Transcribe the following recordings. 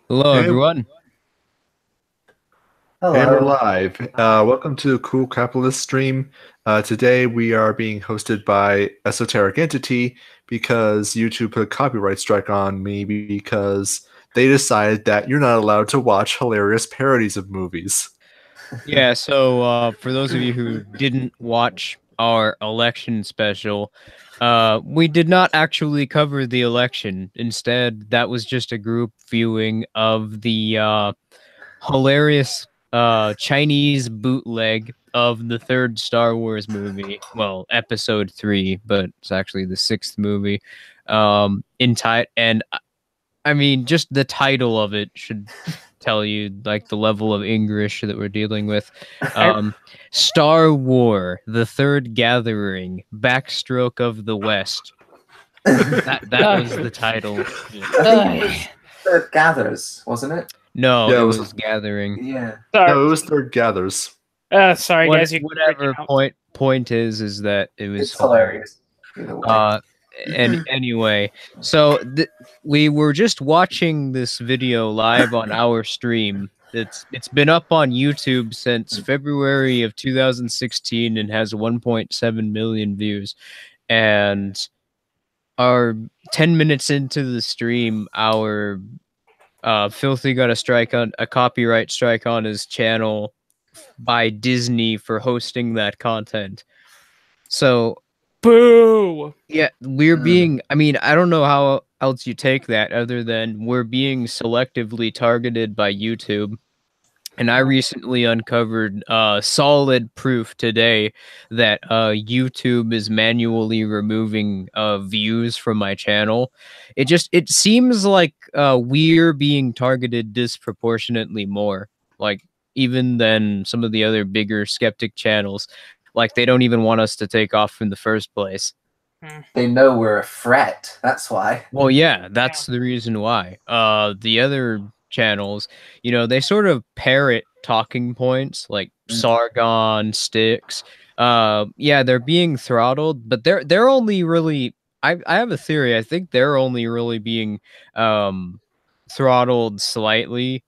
Hello, Hey, everyone. and we're Hello. live. Welcome to the Kool Kapitalist stream. Today we are being hosted by Esoteric Entity because YouTube put a copyright strike on me because they decided that you're not allowed to watch hilarious parodies of movies. Yeah, so for those of you who didn't watch our election special, we did not actually cover the election. Instead, that was just a group viewing of the hilarious Chinese bootleg of the third Star Wars movie. Well, episode 3, but it's actually the sixth movie. I mean, just the title of it should tell you like the level of English that we're dealing with. I, Um, Star War, The Third Gathering, Backstroke of the West. That uh, was the title. Yeah. I think it was Third Gathers, wasn't it? No, Yeah, it it was was Gathering. Yeah. Sorry, no, it was Third Gathers. sorry What guys, you keep breaking whatever out. point is that it was It's hilarious. hilarious. Either way. Uh, and anyway, so we were just watching this video live on our stream. It's been up on YouTube since February of 2016 and has 1.7 million views. And our 10 minutes into the stream, our Filthy got a copyright strike on his channel by Disney for hosting that content. So Boo! yeah, we're Mm. being, I mean, I don't know how else you take that other than we're being selectively targeted by YouTube. And I recently uncovered solid proof today that YouTube is manually removing views from my channel. It seems like we're being targeted disproportionately more, like even than some of the other bigger skeptic channels. Like they don't even want us to take off in the first place. They know we're a threat. That's why. Well, yeah, that's the reason why. The other channels, they sort of parrot talking points like Mm. Sargon, Styx. Yeah, they're being throttled, but they're only really. I have a theory. I think they're only really being throttled slightly,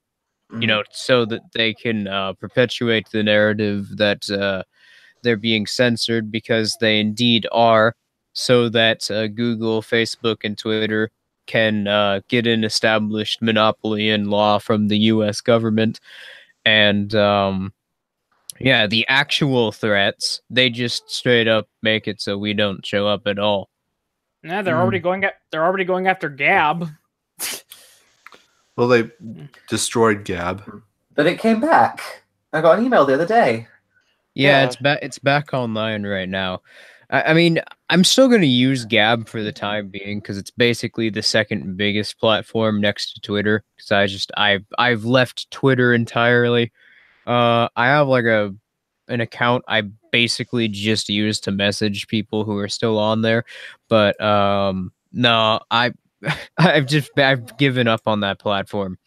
Mm. so that they can perpetuate the narrative that they're being censored because they indeed are, so that Google, Facebook, and Twitter can get an established monopoly in law from the U.S. government. And yeah, the actual threats, they just straight up make it so we don't show up at all. Yeah, they're already going after Gab. Well, they destroyed Gab. But it came back. I got an email the other day. Yeah, Yeah. it's back online right now. I mean, I'm still going to use Gab for the time being because it's basically the second biggest platform next to Twitter. Because I've left Twitter entirely. I have like an account I basically just use to message people who are still on there, but no, I've given up on that platform.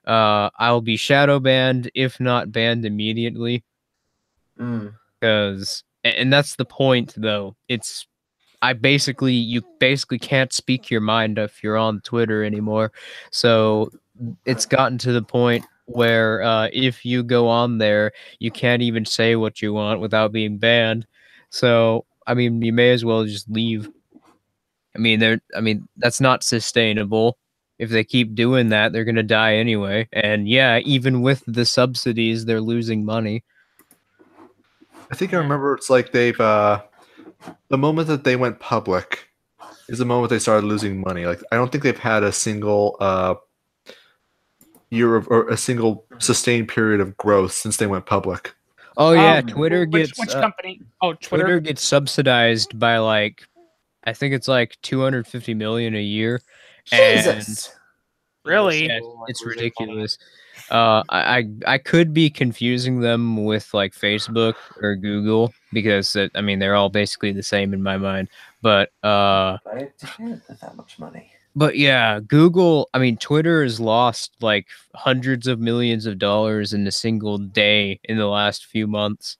I'll be shadow banned if not banned immediately Mm. because and that's the point though. You basically can't speak your mind if you're on Twitter anymore. So it's gotten to the point where if you go on there, you can't even say what you want without being banned. So I mean, you may as well just leave. I mean that's not sustainable. If they keep doing that, they're gonna die anyway. And yeah, even with the subsidies, they're losing money. I think I remember it's like they've the moment that they went public is the moment they started losing money. Like I don't think they've had a single year of or a single sustained period of growth since they went public. Oh yeah, Which company? Oh, Twitter Twitter. gets subsidized by like I think it's like 250 million a year, and Jesus. Really? yeah, it's ridiculous. I could be confusing them with like Facebook or Google because I mean they're all basically the same in my mind. I didn't have that much money. But yeah, Google. I mean Twitter has lost like hundreds of millions of dollars in a single day in the last few months.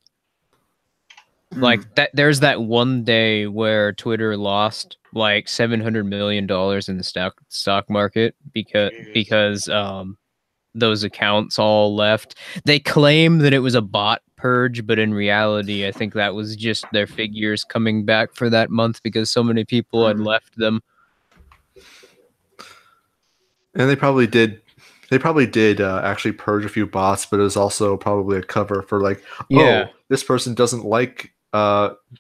Like Mm. that, there's that one day where Twitter lost like $700 million in the stock market because those accounts all left. They claim that it was a bot purge, but in reality, I think that was just their figures coming back for that month because so many people had left them. And they probably did. They probably did actually purge a few bots, but it was also probably a cover for like, Yeah. oh, this person doesn't like.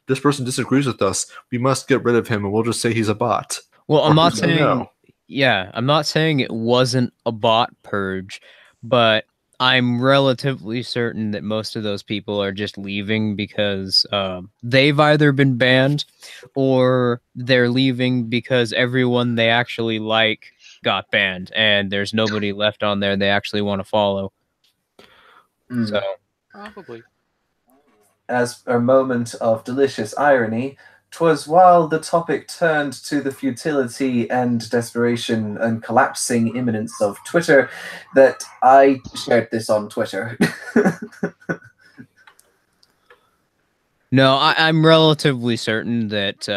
This person disagrees with us. We must get rid of him, and we'll just say he's a bot. Well, I'm Or not who's to saying, know? yeah, I'm not saying it wasn't a bot purge, but I'm relatively certain that most of those people are just leaving because they've either been banned or they're leaving because everyone they actually like got banned and there's nobody left on there they actually want to follow. So Probably. As a moment of delicious irony, 'twas while the topic turned to the futility and desperation and collapsing imminence of Twitter that I shared this on Twitter. no, I'm relatively certain that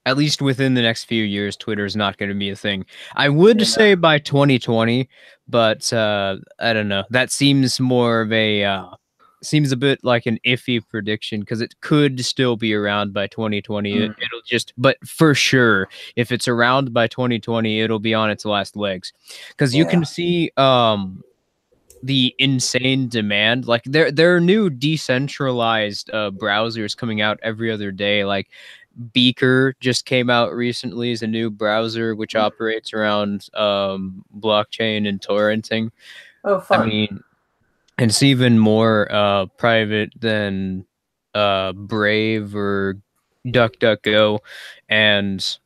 at least within the next few years, Twitter is not going to be a thing. I would say by 2020, but I don't know. That seems more of a seems a bit like an iffy prediction because it could still be around by 2020. It'll just, but for sure, if it's around by 2020, it'll be on its last legs because you can see the insane demand. Like there are new decentralized browsers coming out every other day. Like Beaker just came out recently as a new browser which operates around blockchain and torrenting. Oh, fun. I mean, it's even more private than Brave or DuckDuckGo, and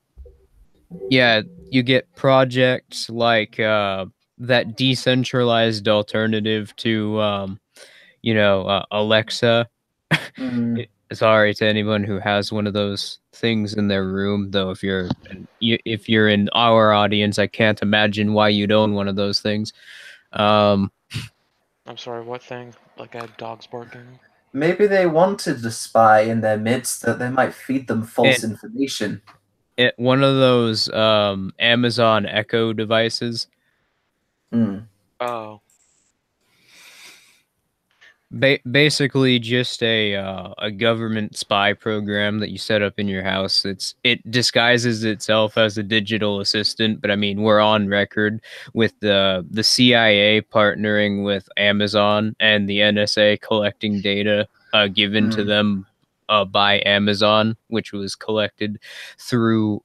yeah, you get projects like that decentralized alternative to Alexa. Sorry to anyone who has one of those things in their room, though. If you're in our audience, I can't imagine why you'd own one of those things. I'm sorry, what thing? Like I had dogs barking? Maybe they wanted a spy in their midst that they might feed them false information. One of those Amazon Echo devices. Oh. Basically just a government spy program that you set up in your house. It disguises itself as a digital assistant, but I mean we're on record with the CIA partnering with Amazon and the NSA collecting data given to them by Amazon, which was collected through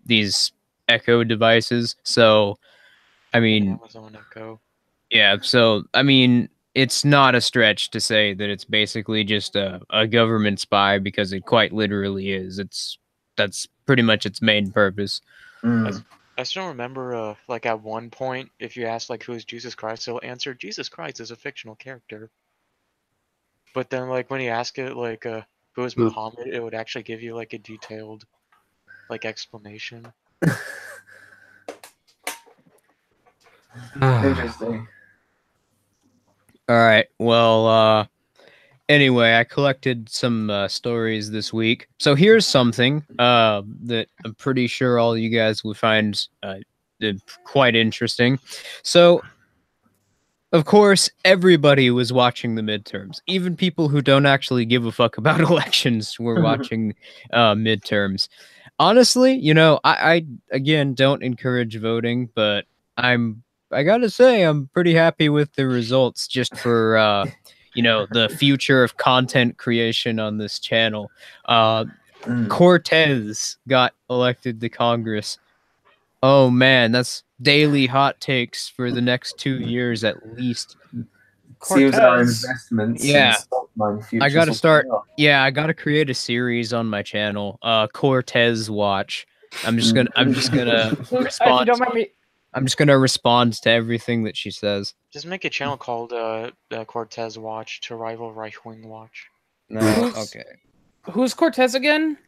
these Echo devices. So I mean, Amazon Echo. yeah, so I mean it's not a stretch to say that it's basically just a government spy because it quite literally is. That's pretty much its main purpose. I still remember, like at one point, if you ask like who is Jesus Christ, they'll answer Jesus Christ is a fictional character. But then, like when you ask it, like who is Muhammad, it would actually give you like a detailed, like explanation. Interesting. All right. Well, anyway, I collected some stories this week. So here's something that I'm pretty sure all you guys would find quite interesting. So, of course, everybody was watching the midterms. Even people who don't actually give a fuck about elections were watching midterms. Honestly, I again don't encourage voting, but I gotta say I'm pretty happy with the results just for the future of content creation on this channel. Cortez got elected to Congress. Oh man, that's daily hot takes for the next 2 years at least. Seems our investments in stock mine futures I gotta will start. pay off. Yeah, I gotta create a series on my channel. Cortez Watch. I'm just gonna respond. If you don't mind me, I'm just gonna respond to everything that she says. Just make a channel called Cortez Watch to rival Right Wing Watch. No, okay. Who's Cortez again?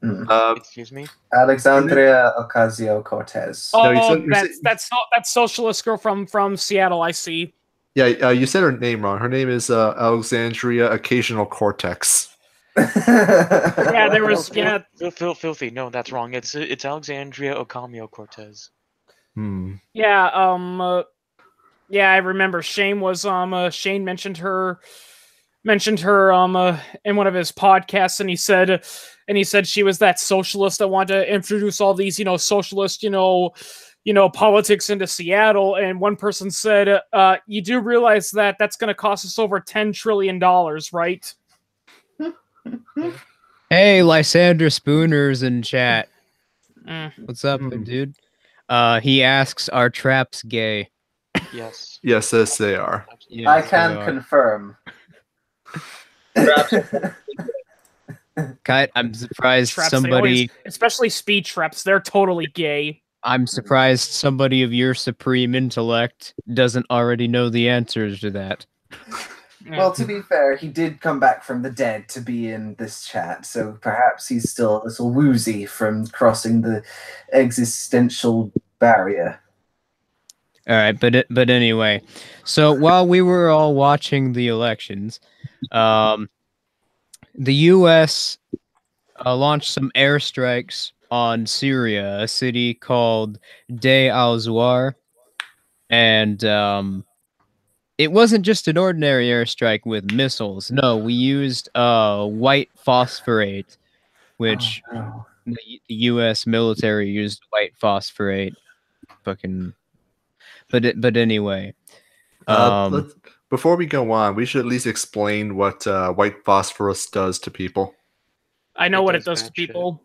Excuse me? Alexandria Ocasio-Cortez. Oh, No, that's socialist girl from Seattle. I see. Yeah, you said her name wrong. Her name is Alexandria Occasional Cortex. Yeah, there was Filthy. No, that's wrong. It's Alexandria Ocasio-Cortez. Yeah, yeah, I remember Shane was Shane mentioned her in one of his podcasts, and he said she was that socialist that wanted to introduce all these socialist politics into Seattle. And one person said, you do realize that that's going to cost us over $10 trillion, right? Hey, Lysander Spooner's in chat. Mm. What's up, dude? He asks, are traps gay? Yes. Yes, they are. Yes, I they can are. confirm. Kite, I'm surprised Traps, they somebody... always, especially speed traps, they're totally gay. I'm surprised somebody of your supreme intellect doesn't already know the answers to that. Well, to be fair, he did come back from the dead to be in this chat, so perhaps he's still a little woozy from crossing the existential barrier. All right, but anyway, so while we were all watching the elections, the U.S. Launched some airstrikes on Syria, a city called Deir al-Zawar, and it wasn't just an ordinary airstrike with missiles. No, we used white phosphorate, which the U.S. military used white phosphorate. Fucking, but anyway. Before we go on, we should at least explain what white phosphorus does to people. I know what it does does to bad shit. people.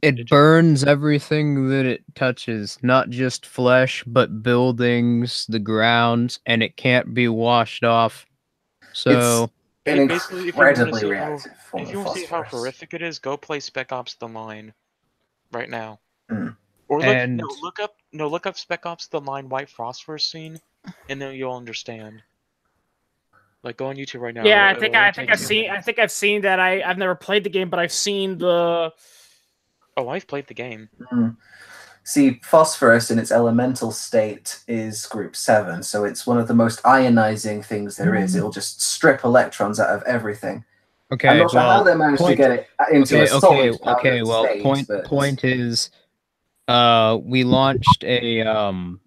It burns everything that it touches, not just flesh, but buildings, the ground, and it can't be washed off. So An Basically, if you want to incredibly see reactive form if you of want to see how phosphorus. horrific it is, go play Spec Ops: The Line right now. Mm. Or And- look up Spec Ops: The Line white phosphorus scene, and then you'll understand. Like, go on YouTube right now. Yeah, It will only take 2 minutes. I think I've seen that. I've never played the game, but I've seen the. Oh, I've played the game. See, phosphorus in its elemental state is group 7, so it's one of the most ionizing things there is. It'll just strip electrons out of everything. okay, I'm not sure how they managed to get it into a solid powdered state, but... point is, we launched an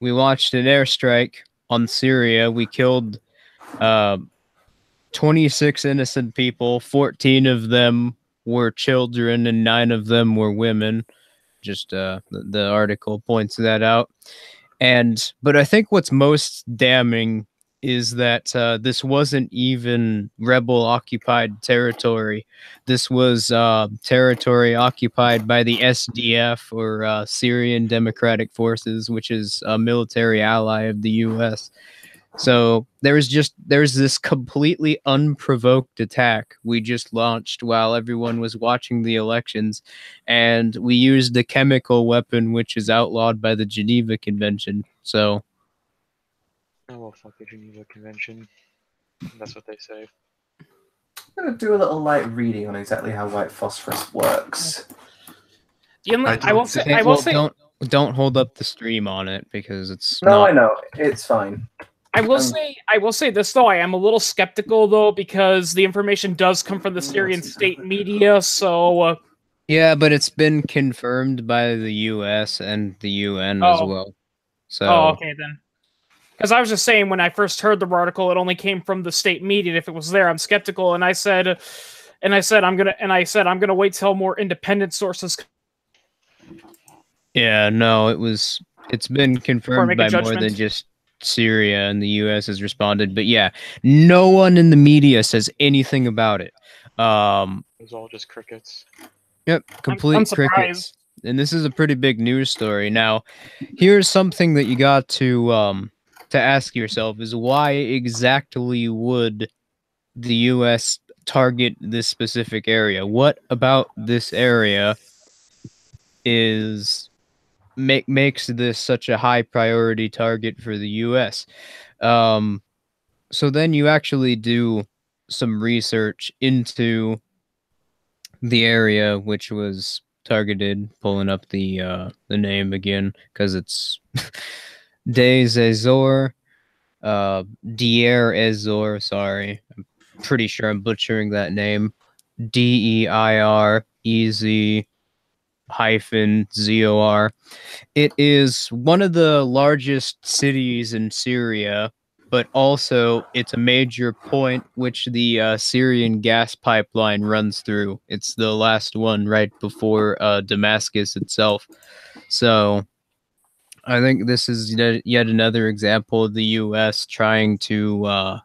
airstrike on Syria. We killed 26 innocent people. 14 of them were children, and 9 of them were women. Just the article points that out. But I think what's most damning is that this wasn't even rebel occupied territory. This was territory occupied by the SDF, or Syrian Democratic Forces, which is a military ally of the US. So there's this completely unprovoked attack we just launched while everyone was watching the elections, and we used a chemical weapon which is outlawed by the Geneva Convention. So, Oh, well, fuck the Geneva Convention. That's what they say. I'm going to do a little light reading on exactly how white phosphorus works. I will say. Don't hold up the stream on it because it's No, not... I know. It's fine. I will say this though. I am a little skeptical though, because the information does come from the Syrian state media. So yeah, but it's been confirmed by the U.S. and the UN as well. So okay then. Because I was just saying, when I first heard the article, it only came from the state media. And if it was there, I'm skeptical. And I said I'm gonna wait till more independent sources. yeah, no, it's been confirmed by more judgment. than just Syria, and the U.S. has responded. But yeah, no one in the media says anything about it. It's all just crickets. Yep, complete crickets. And this is a pretty big news story. Now, here's something that you got to ask yourself: is why exactly would the U.S. target this specific area? What about this area makes this such a high priority target for the U.S.? So then you actually do some research into the area which was targeted, pulling up the name again because it's Des Azor, Deir Ezor. Sorry, I'm pretty sure I'm butchering that name. Deirez It is one of the largest cities in Syria, but also it's a major point which the Syrian gas pipeline runs through. It's the last one right before Damascus itself. So I think this is yet another example of the U.S. trying to,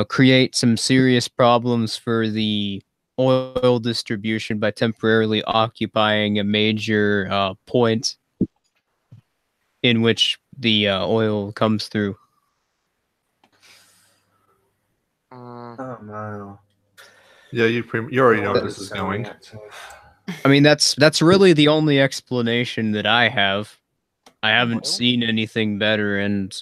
create some serious problems for the oil distribution by temporarily occupying a major point in which the oil comes through. Oh no. Yeah, you already know where this is going. I mean, that's really the only explanation that I have. I haven't seen anything better, and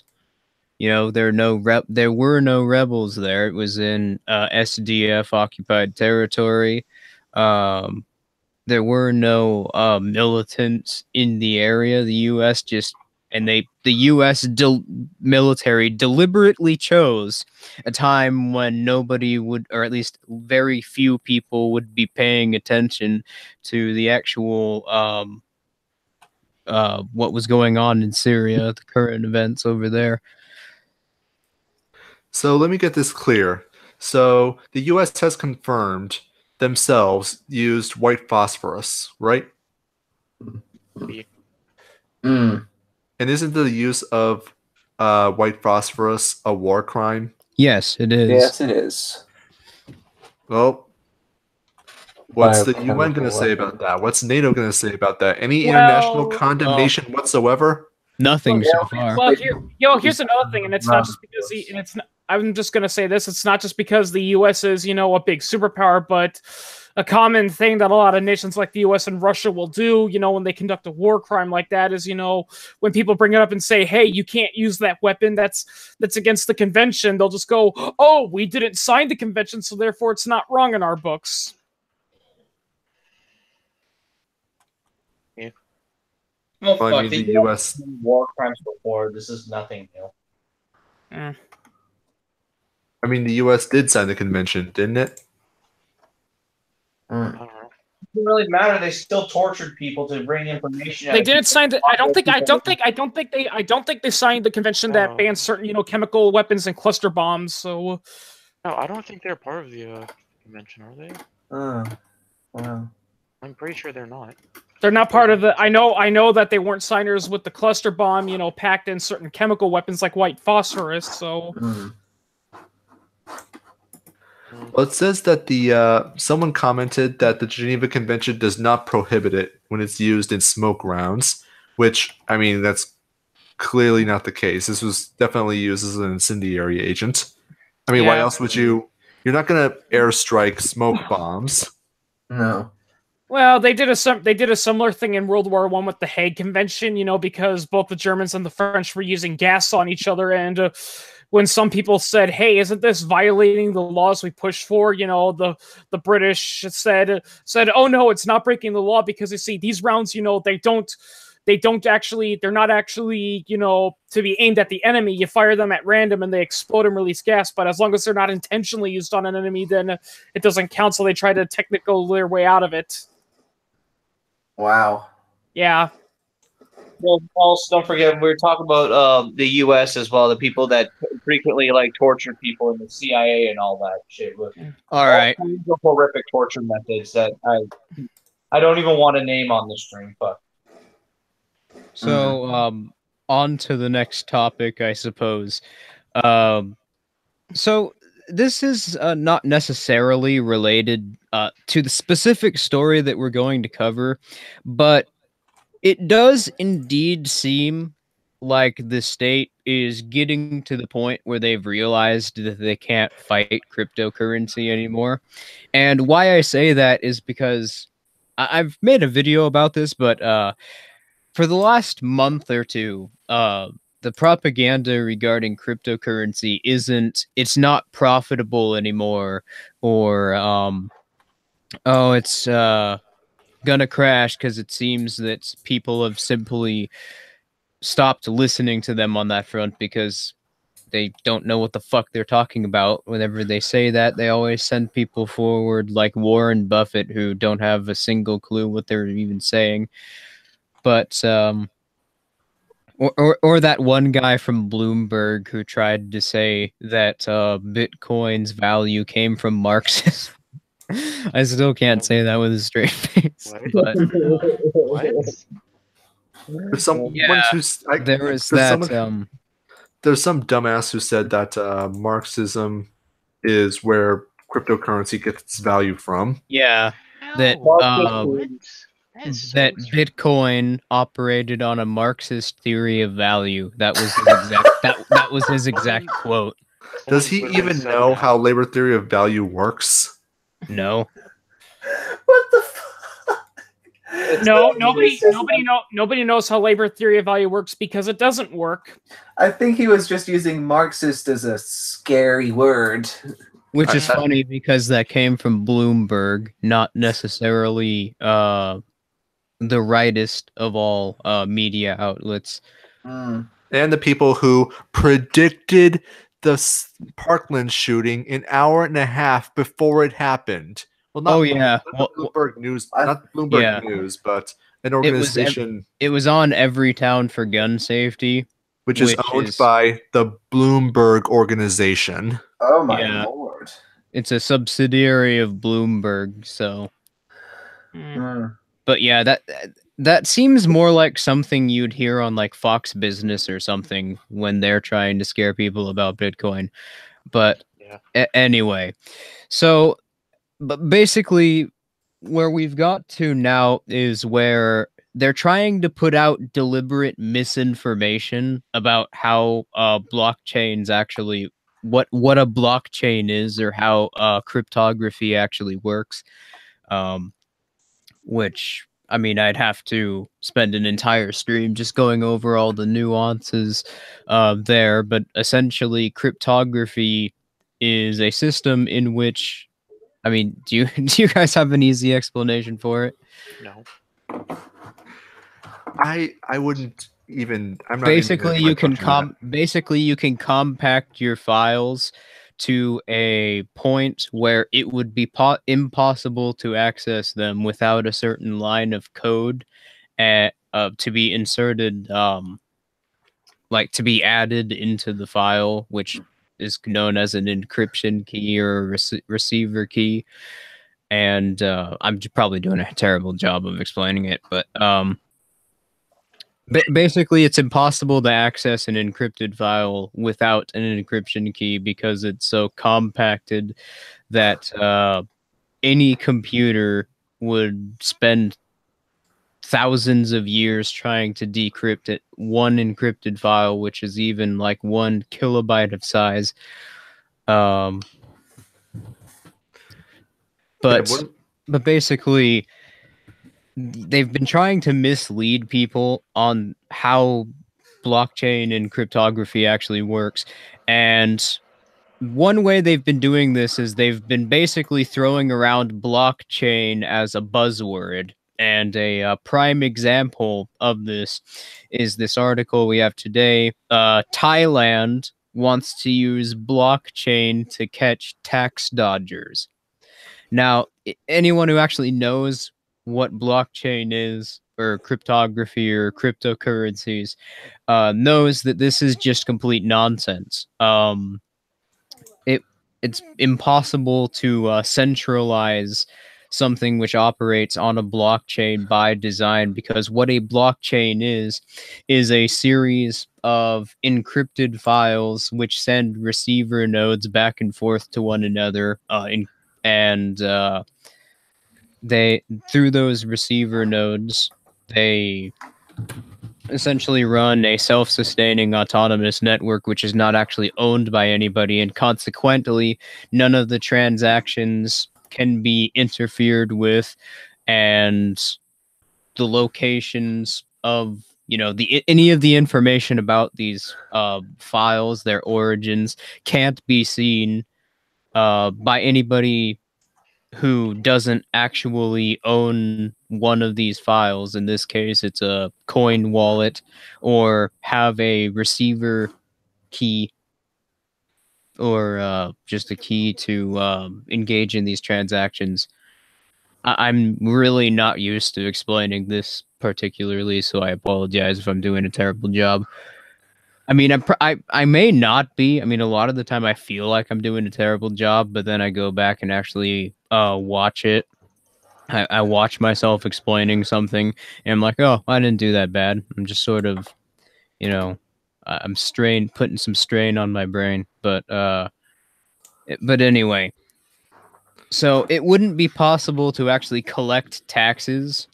there were no rebels there. It was in SDF occupied territory. There were no militants in the area. The U.S. the U.S. military deliberately chose a time when nobody would, or at least very few people would be paying attention to the actual what was going on in Syria, the current events over there. So let me get this clear. So the U.S. has confirmed themselves used white phosphorus, right? Mm. And isn't the use of white phosphorus a war crime? Yes, it is. Yes, it is. Well, what's the Biochemical UN going to say about that? What's NATO going to say about that? Any Well, international condemnation whatsoever? Nothing so far. Well, here's another thing, and it's not just because I'm just gonna say this. It's not just because the U.S. is, a big superpower, but a common thing that a lot of nations like the U.S. and Russia will do, when they conduct a war crime like that, is, when people bring it up and say, "Hey, you can't use that weapon. That's against the convention." They'll just go, "Oh, we didn't sign the convention, so therefore it's not wrong in our books." Well, Well, I mean, the U.S. war crimes before. This is nothing new. I mean, the U.S. did sign the convention, didn't it? I don't know. It doesn't really matter. They still tortured people to bring information. They didn't sign the. I don't think they signed the convention that bans certain, chemical weapons and cluster bombs. So. No, I don't think they're part of the convention, are they? Wow. I'm pretty sure they're not. They're not part of the. I know that they weren't signers with the cluster bomb, packed in certain chemical weapons like white phosphorus. So. Well, it says that someone commented that the Geneva Convention does not prohibit it when it's used in smoke rounds, which, I mean, that's clearly not the case. This was definitely used as an incendiary agent. I mean, why else would you? You're not going to airstrike smoke bombs. No. Well, they did a similar thing in World War I with the Hague Convention, because both the Germans and the French were using gas on each other, and when some people said, "Hey, isn't this violating the laws we push for?" The British said, "Oh no, it's not breaking the law because you see these rounds, they're not actually, to be aimed at the enemy. You fire them at random and they explode and release gas. But as long as they're not intentionally used on an enemy, then it doesn't count. So they try to technical their way out of it." Wow. Yeah. Well, also, don't forget, we were talking about the U.S. as well, the people that frequently torture people in the CIA and all that shit. With all right. Horrific torture methods that I don't even want to name on the stream, but. So, on to the next topic, I suppose. So this is not necessarily related to the specific story that we're going to cover, but it does indeed seem like the state is getting to the point where they've realized that they can't fight cryptocurrency anymore. And why I say that is because I've made a video about this, but for the last month or two, the propaganda regarding cryptocurrency it's not profitable anymore, or it's gonna crash, because it seems that people have simply stopped listening to them on that front because they don't know what the fuck they're talking about. Whenever they say that, they always send people forward like Warren Buffett, who don't have a single clue what they're even saying. But or that one guy from Bloomberg who tried to say that Bitcoin's value came from Marxism. I still can't say that with a straight face. What? But What? There's someone Yeah, who's there was there's that. someone- there's some dumbass who said that Marxism is where cryptocurrency gets its value from. Yeah, that No. um, That is so that strange. Bitcoin operated on a Marxist theory of value. That was his exact that was his exact quote. Does he Someone literally even said know that. how labor theory of value works? No. What the fuck? No, What is this? nobody knows how labor theory of value works because it doesn't work. I think he was just using Marxist as a scary word. Which is I- funny because that came from Bloomberg, not necessarily the rightest of all media outlets. Mm. And the people who predicted the Parkland shooting an hour and a half before it happened. Well, not Oh, yeah. not Bloomberg News, I- not Bloomberg Yeah. News, but an It was organization It was on Every Town for Gun Safety. which is owned by the Bloomberg organization. Oh my Yeah. lord. It's a subsidiary of Bloomberg, so. Mm. But yeah, that seems more like something you'd hear on like Fox Business or something when they're trying to scare people about Bitcoin. But Yeah. anyway, so but basically where we've got to now is where they're trying to put out deliberate misinformation about how blockchains actually what a blockchain is or how cryptography actually works. Which I mean, I'd have to spend an entire stream just going over all the nuances there. But essentially, cryptography is a system in which, I mean, do you guys have an easy explanation for it? No. I wouldn't even. I'm not Basically, even you can touching that. you can compact your files to a point where it would be impossible to access them without a certain line of code to be inserted, like to be added into the file, which is known as an encryption key or a receiver key. And I'm probably doing a terrible job of explaining it, but basically, it's impossible to access an encrypted file without an encryption key because it's so compacted that any computer would spend thousands of years trying to decrypt it. One encrypted file, which is even like 1 kilobyte of size. But basically, they've been trying to mislead people on how blockchain and cryptography actually works. And one way they've been doing this is they've been basically throwing around blockchain as a buzzword. And a prime example of this is this article we have today. Thailand wants to use blockchain to catch tax dodgers. Now, anyone who actually knows what blockchain is, or cryptography or cryptocurrencies, knows that this is just complete nonsense. It's impossible to centralize something which operates on a blockchain by design, because what a blockchain is a series of encrypted files which send receiver nodes back and forth to one another, and they, through those receiver nodes, they essentially run a self-sustaining autonomous network which is not actually owned by anybody, and consequently none of the transactions can be interfered with, and the locations of any of the information about these files, their origins, can't be seen by anybody who doesn't actually own one of these files. In this case, it's a coin wallet, or have a receiver key or just a key to engage in these transactions. I'm really not used to explaining this particularly, so I apologize if I'm doing a terrible job. I mean, I may not be. I mean, a lot of the time I feel like I'm doing a terrible job, but then I go back and actually watch it. I watch myself explaining something, and I'm like, oh, I didn't do that bad. I'm just sort of, you know, I'm putting some strain on my brain. But anyway, so it wouldn't be possible to actually collect taxes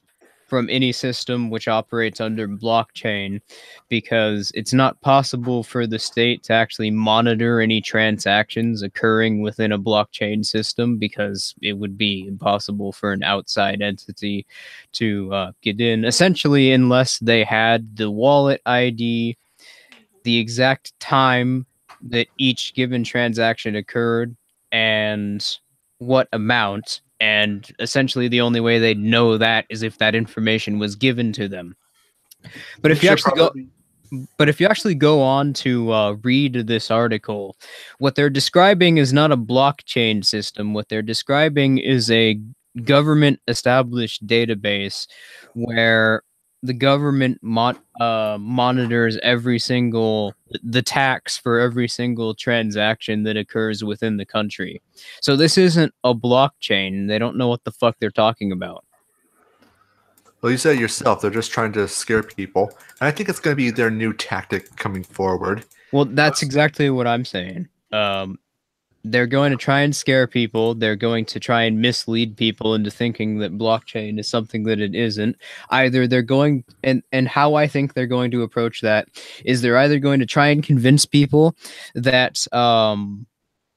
from any system which operates under blockchain, because it's not possible for the state to actually monitor any transactions occurring within a blockchain system, because it would be impossible for an outside entity to get in, essentially, unless they had the wallet ID, the exact time that each given transaction occurred, and what amount. And essentially, the only way they'd know that is if that information was given to them. But if you actually go on to read this article, what they're describing is not a blockchain system. What they're describing is a government-established database where the government monitors the tax for every single transaction that occurs within the country. So this isn't a blockchain. They don't know what the fuck they're talking about. Well, you said it yourself. They're just trying to scare people. And I think it's going to be their new tactic coming forward. Well, that's exactly what I'm saying. They're going to try and scare people. They're going to try and mislead people into thinking that blockchain is something that it isn't. Either they're going, and how I think they're going to approach that is they're either going to try and convince people that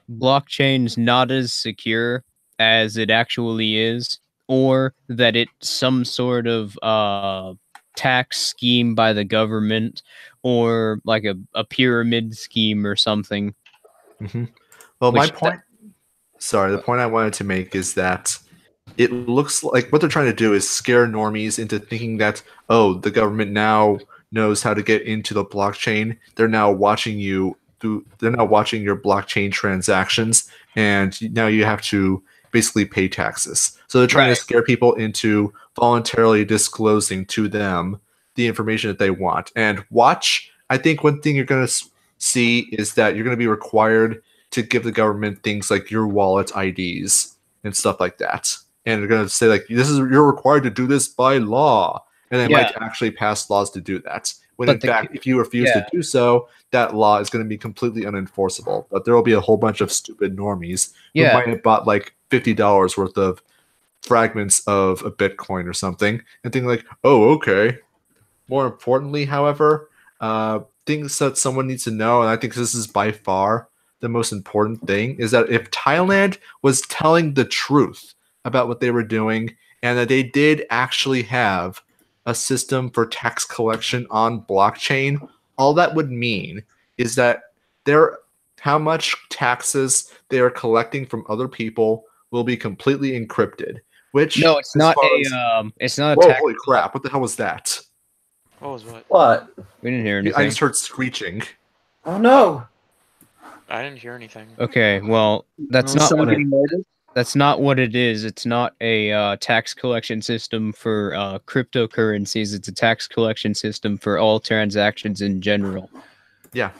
blockchain's not as secure as it actually is, or that it's some sort of tax scheme by the government, or like a pyramid scheme or something. Mm-hmm. Well, the point I wanted to make is that it looks like what they're trying to do is scare normies into thinking that, oh, the government now knows how to get into the blockchain. They're now watching you. They're now watching your blockchain transactions, and now you have to basically pay taxes. So they're trying to scare people into voluntarily disclosing to them the information that they want. And watch, I think one thing you're going to see is that you're going to be required to give the government things like your wallet IDs and stuff like that. And they're going to say, like, you're required to do this by law. And they might actually pass laws to do that. When in fact, if you refuse to do so, that law is going to be completely unenforceable. But there will be a whole bunch of stupid normies who might have bought like $50 worth of fragments of a Bitcoin or something and think like, oh, okay. More importantly, however, things that someone needs to know, and I think this is by far the most important thing, is that if Thailand was telling the truth about what they were doing, and that they did actually have a system for tax collection on blockchain, all that would mean is that how much taxes they are collecting from other people will be completely encrypted. Which no, it's not a whoa, tax. Holy crap! What the hell was that? What was what? What? We didn't hear anything. I just heard screeching. Oh no! I didn't hear anything. Okay, well, that's not what it is. It's not a tax collection system for cryptocurrencies. It's a tax collection system for all transactions in general. Yeah.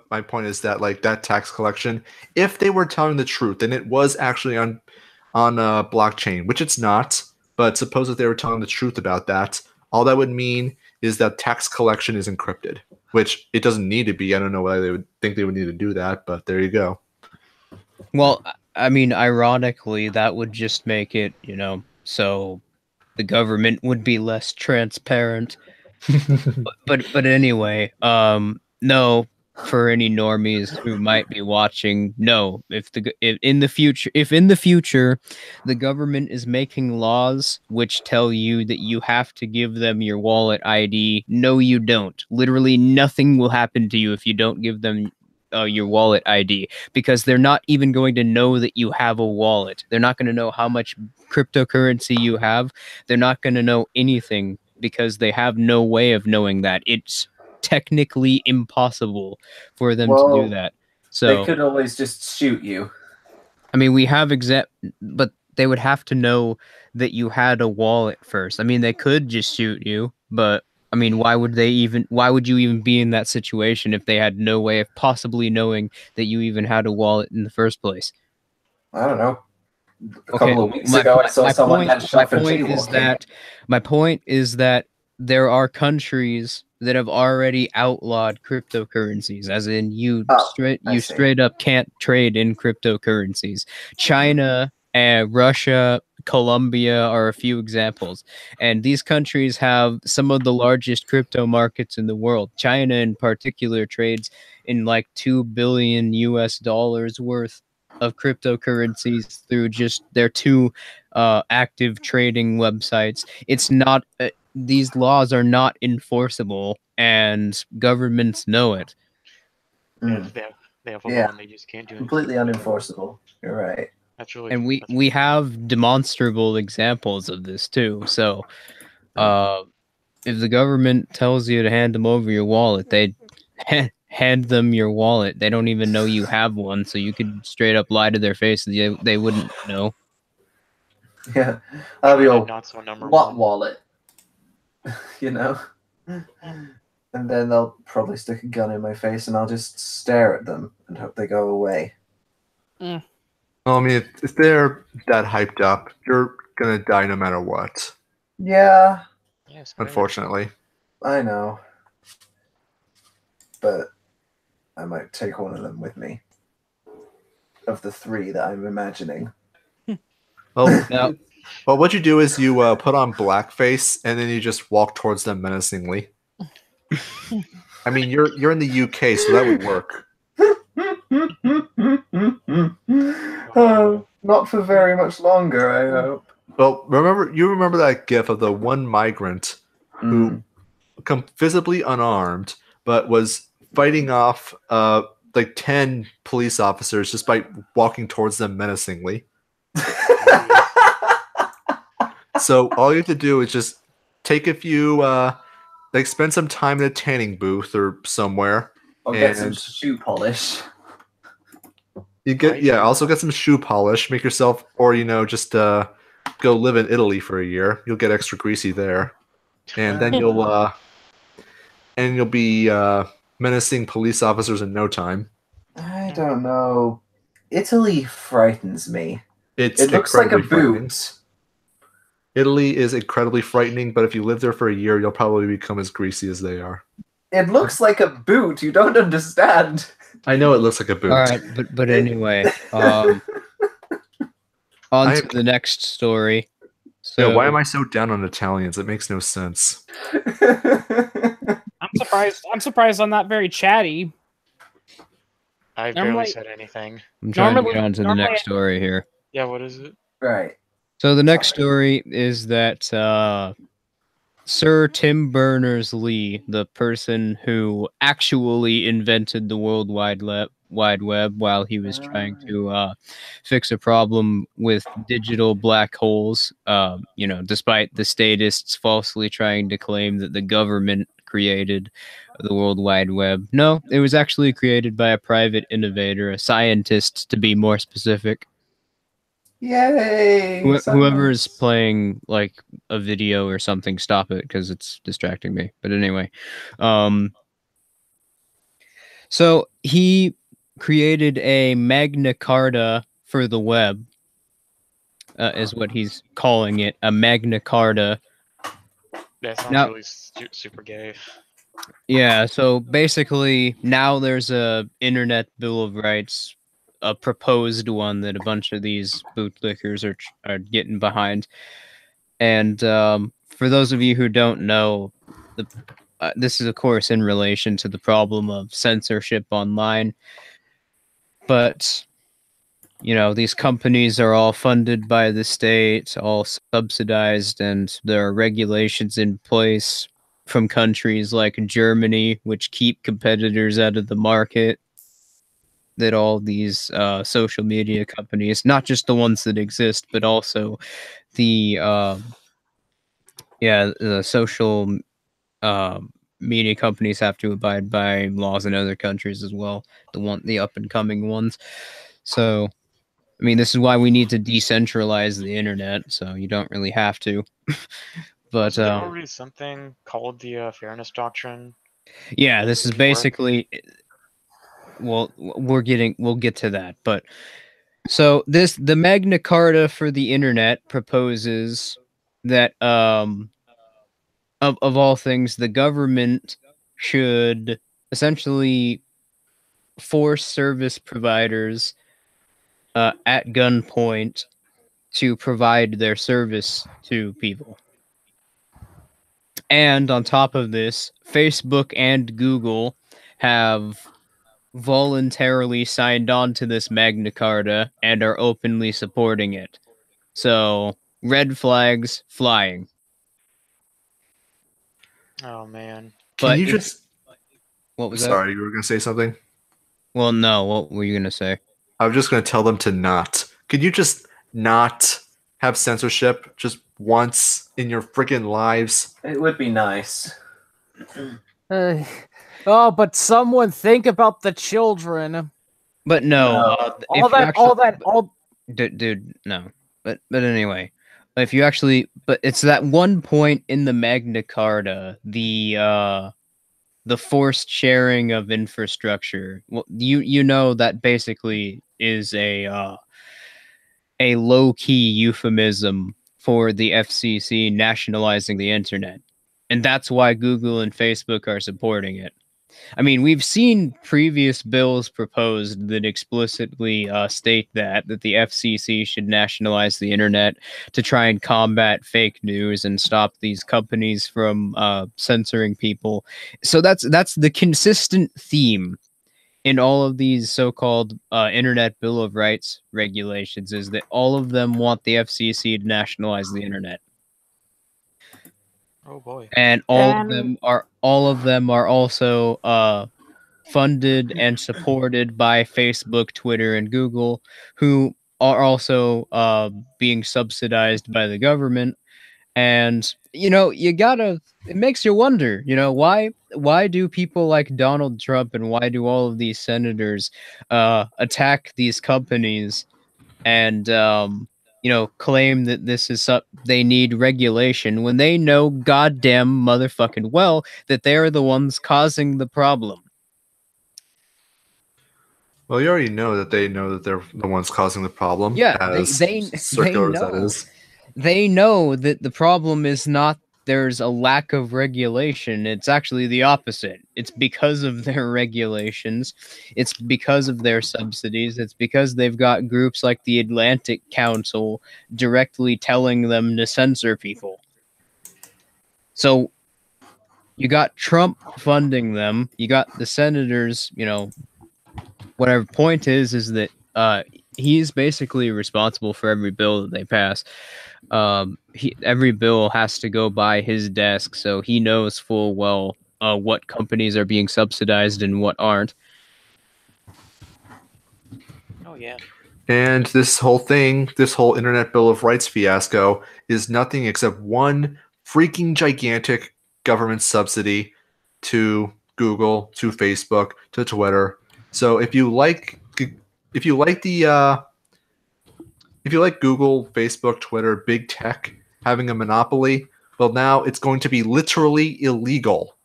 My point is that, like, that tax collection, if they were telling the truth, and it was actually on blockchain, which it's not, but suppose that they were telling the truth about that, all that would mean is that tax collection is encrypted, which it doesn't need to be. I don't know why they would think they would need to do that, but there you go. Well, I mean, ironically, that would just make it, so the government would be less transparent. but anyway, no, for any normies who might be watching, no, if in the future the government is making laws which tell you that you have to give them your wallet ID, no, you don't. Literally nothing will happen to you if you don't give them your wallet ID, because they're not even going to know that you have a wallet. They're not going to know how much cryptocurrency you have. They're not going to know anything, because they have no way of knowing that. It's technically impossible for them to do that. So They could always just shoot you. I mean, we have but they would have to know that you had a wallet first. I mean, they could just shoot you, but I mean, why would you even be in that situation if they had no way of possibly knowing that you even had a wallet in the first place? I don't know. A couple of weeks ago, I saw someone get shot for jaywalking. My point is that there are countries that have already outlawed cryptocurrencies, as in you straight up can't trade in cryptocurrencies. China, Russia, Colombia are a few examples, and these countries have some of the largest crypto markets in the world. China, in particular, trades in like $2 billion worth of cryptocurrencies through just their two active trading websites. It's not these laws are not enforceable, and governments know it. If they have a law and they just can't do it. Completely unenforceable. You're right. That's really. And we have demonstrable examples of this too. So, if the government tells you to hand them over your wallet, they hand them your wallet. They don't even know you have one, so you could straight up lie to their face. They wouldn't know. Yeah, I'll be your not so number what one. wallet? You know, and then they'll probably stick a gun in my face, and I'll just stare at them and hope they go away. Well, I mean, if they're that hyped up, you're gonna die no matter what. Yeah. Yes. Unfortunately. I know. But I might take one of them with me. Of the three that I'm imagining. Well, Now, well, what you do is you put on blackface and then you just walk towards them menacingly. I mean, you're in the UK, so that would work. Not for very much longer, I hope. Well, remember that gif of the one migrant who come visibly unarmed, but was fighting off like 10 police officers just by walking towards them menacingly. So all you have to do is just take a few, like spend some time in a tanning booth or somewhere. Or get some shoe polish. Also get some shoe polish. Make yourself, or just go live in Italy for a year. You'll get extra greasy there, and then you'll be menacing police officers in no time. I don't know. Italy frightens me. It looks like a boot. Italy is incredibly frightening, but if you live there for a year, you'll probably become as greasy as they are. It looks like a boot. You don't understand. I know it looks like a boot. all right, but anyway, on to the next story. So why am I so down on Italians? It makes no sense. I'm surprised I'm not very chatty. I barely said anything. I'm trying to get on to the next story here. Yeah, what is it? Right. So the next story is that Sir Tim Berners-Lee, the person who actually invented the World Wide Web while he was trying to fix a problem with digital black holes, despite the statists falsely trying to claim that the government created the World Wide Web. No, it was actually created by a private innovator, a scientist to be more specific. Yay! Whoever is playing like a video or something, stop it because it's distracting me. But anyway, so he created a Magna Carta for the web, is what he's calling it, a Magna Carta. That sounds really super gay. Yeah, so basically now there's a Internet Bill of Rights, a proposed one that a bunch of these bootlickers are getting behind. And for those of you who don't know, this is of course in relation to the problem of censorship online. But these companies are all funded by the state, all subsidized, and there are regulations in place from countries like Germany, which keep competitors out of the market, that all these social media companies, not just the ones that exist, but also the social media companies have to abide by laws in other countries as well. The up and coming ones. So, I mean, this is why we need to decentralize the internet. So you don't really have to. But Isn't there already something called the Fairness Doctrine? yeah, this is Work? basically. Well, we'll get to that, but so the Magna Carta for the internet proposes that of all things, the government should essentially force service providers at gunpoint to provide their service to people. And on top of this, Facebook and Google have voluntarily signed on to this Magna Carta and are openly supporting it. So, red flags flying. Oh man. Can you just... What was Sorry, you were going to say something? Well, no. What were you going to say? I was just going to tell them to not. Could you just not have censorship just once in your freaking lives? It would be nice. Oh, but someone think about the children. But no, dude, no. But anyway, if you actually, but it's that one point in the Magna Carta, the forced sharing of infrastructure. Well, you know that basically is a low-key euphemism for the FCC nationalizing the internet. And that's why Google and Facebook are supporting it. I mean, we've seen previous bills proposed that explicitly state that the FCC should nationalize the internet to try and combat fake news and stop these companies from censoring people. So that's the consistent theme in all of these so-called Internet Bill of Rights regulations, is that all of them want the FCC to nationalize the internet. Oh boy. And all of them are also funded and supported by Facebook, Twitter, and Google, who are also being subsidized by the government. And it makes you wonder, why do people like Donald Trump and why do all of these senators attack these companies and claim that this is they need regulation when they know goddamn motherfucking well that they're the ones causing the problem. Well, you already know that they're the ones causing the problem. Yeah, they circular know. As that is. They know that the problem is not there's a lack of regulation. It's actually the opposite. It's because of their regulations. It's because of their subsidies. It's because they've got groups like the Atlantic Council directly telling them to censor people. So you got Trump funding them. You got the senators, whatever. Point is that he's basically responsible for every bill that they pass. Every bill has to go by his desk, so he knows full well what companies are being subsidized and what aren't. Oh yeah. And this whole Internet Bill of Rights fiasco is nothing except one freaking gigantic government subsidy to Google, to Facebook, to Twitter. So if you like Google, Facebook, Twitter, big tech having a monopoly, well, now it's going to be literally illegal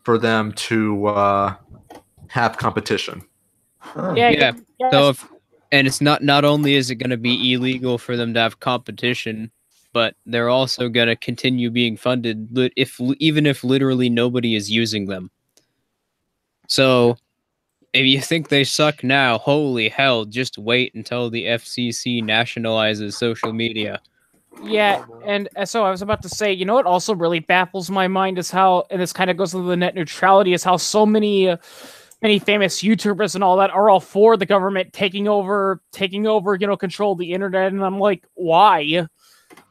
for them to have competition. Yeah. So it's not only is it going to be illegal for them to have competition, but they're also going to continue being funded even if literally nobody is using them. So if you think they suck now, holy hell, just wait until the FCC nationalizes social media. Yeah, and so I was about to say, what also really baffles my mind is how, and this kind of goes to the net neutrality, is how so many famous YouTubers and all that are all for the government taking over, control of the internet, and I'm like, why?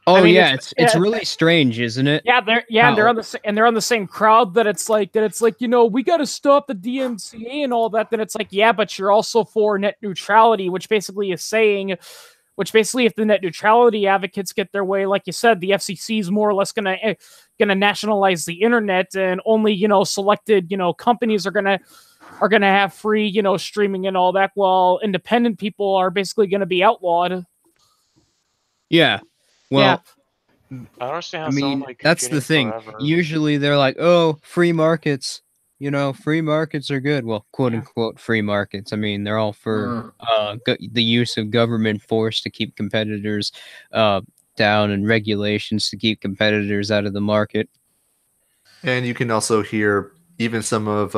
Oh, I mean, it's really strange, isn't it? Yeah, they're on the same crowd that it's like we got to stop the DMCA and all that. Then it's like, yeah, but you're also for net neutrality, which basically is saying which basically, if the net neutrality advocates get their way, like you said, the FCC is more or less gonna nationalize the internet, and only selected companies are gonna have free streaming and all that, while independent people are basically gonna be outlawed. Yeah. Well, I don't understand how I someone mean, like that's the thing. forever. Usually they're like, oh, free markets. Free markets are good. Well, quote unquote free markets. I mean, they're all for the use of government force to keep competitors down, and regulations to keep competitors out of the market. And you can also hear even some of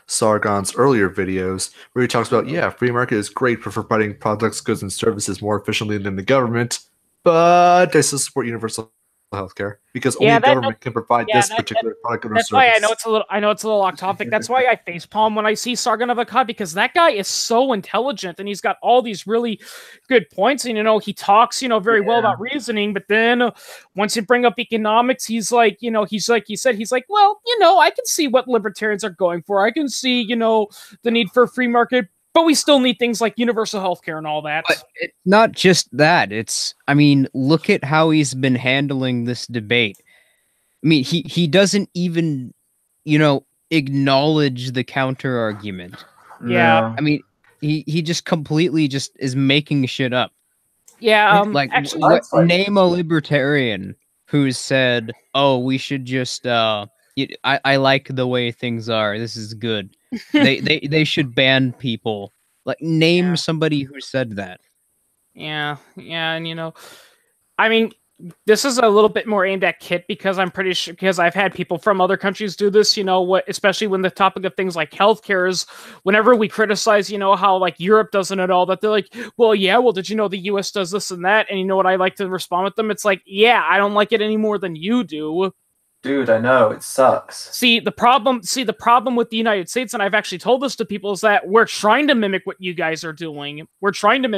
Sargon's earlier videos where he talks about, yeah, free market is great for providing products, goods, and services more efficiently than the government, but I still support universal healthcare because only the government can provide this particular product or service. That's why I know it's a little off topic. That's why I facepalm when I see Sargon of Akkad, because that guy is so intelligent and he's got all these really good points, and he talks very well about reasoning, but then once you bring up economics, he's like, he's like, well, I can see what libertarians are going for. I can see the need for a free market, but we still need things like universal healthcare and all that. But it's not just that. Look at how he's been handling this debate. I mean, he doesn't even, acknowledge the counter argument. Yeah. I mean, he just completely just is making shit up. Yeah. Actually, name a libertarian who's said, "Oh, we should just I like the way things are. This is good. They should ban people." Like, name somebody who said that. Yeah, and I mean, this is a little bit more aimed at Kit, because I'm pretty sure, because I've had people from other countries do this. Especially when the topic of things like healthcare is, whenever we criticize, how like Europe doesn't at all, that they're like, well, did you know the U.S. does this and that? And you know what I like to respond with them? It's like, yeah, I don't like it any more than you do. Dude, I know, it sucks. See, the problem with the United States, and I've actually told this to people, is that we're trying to mimic what you guys are doing. We're trying to,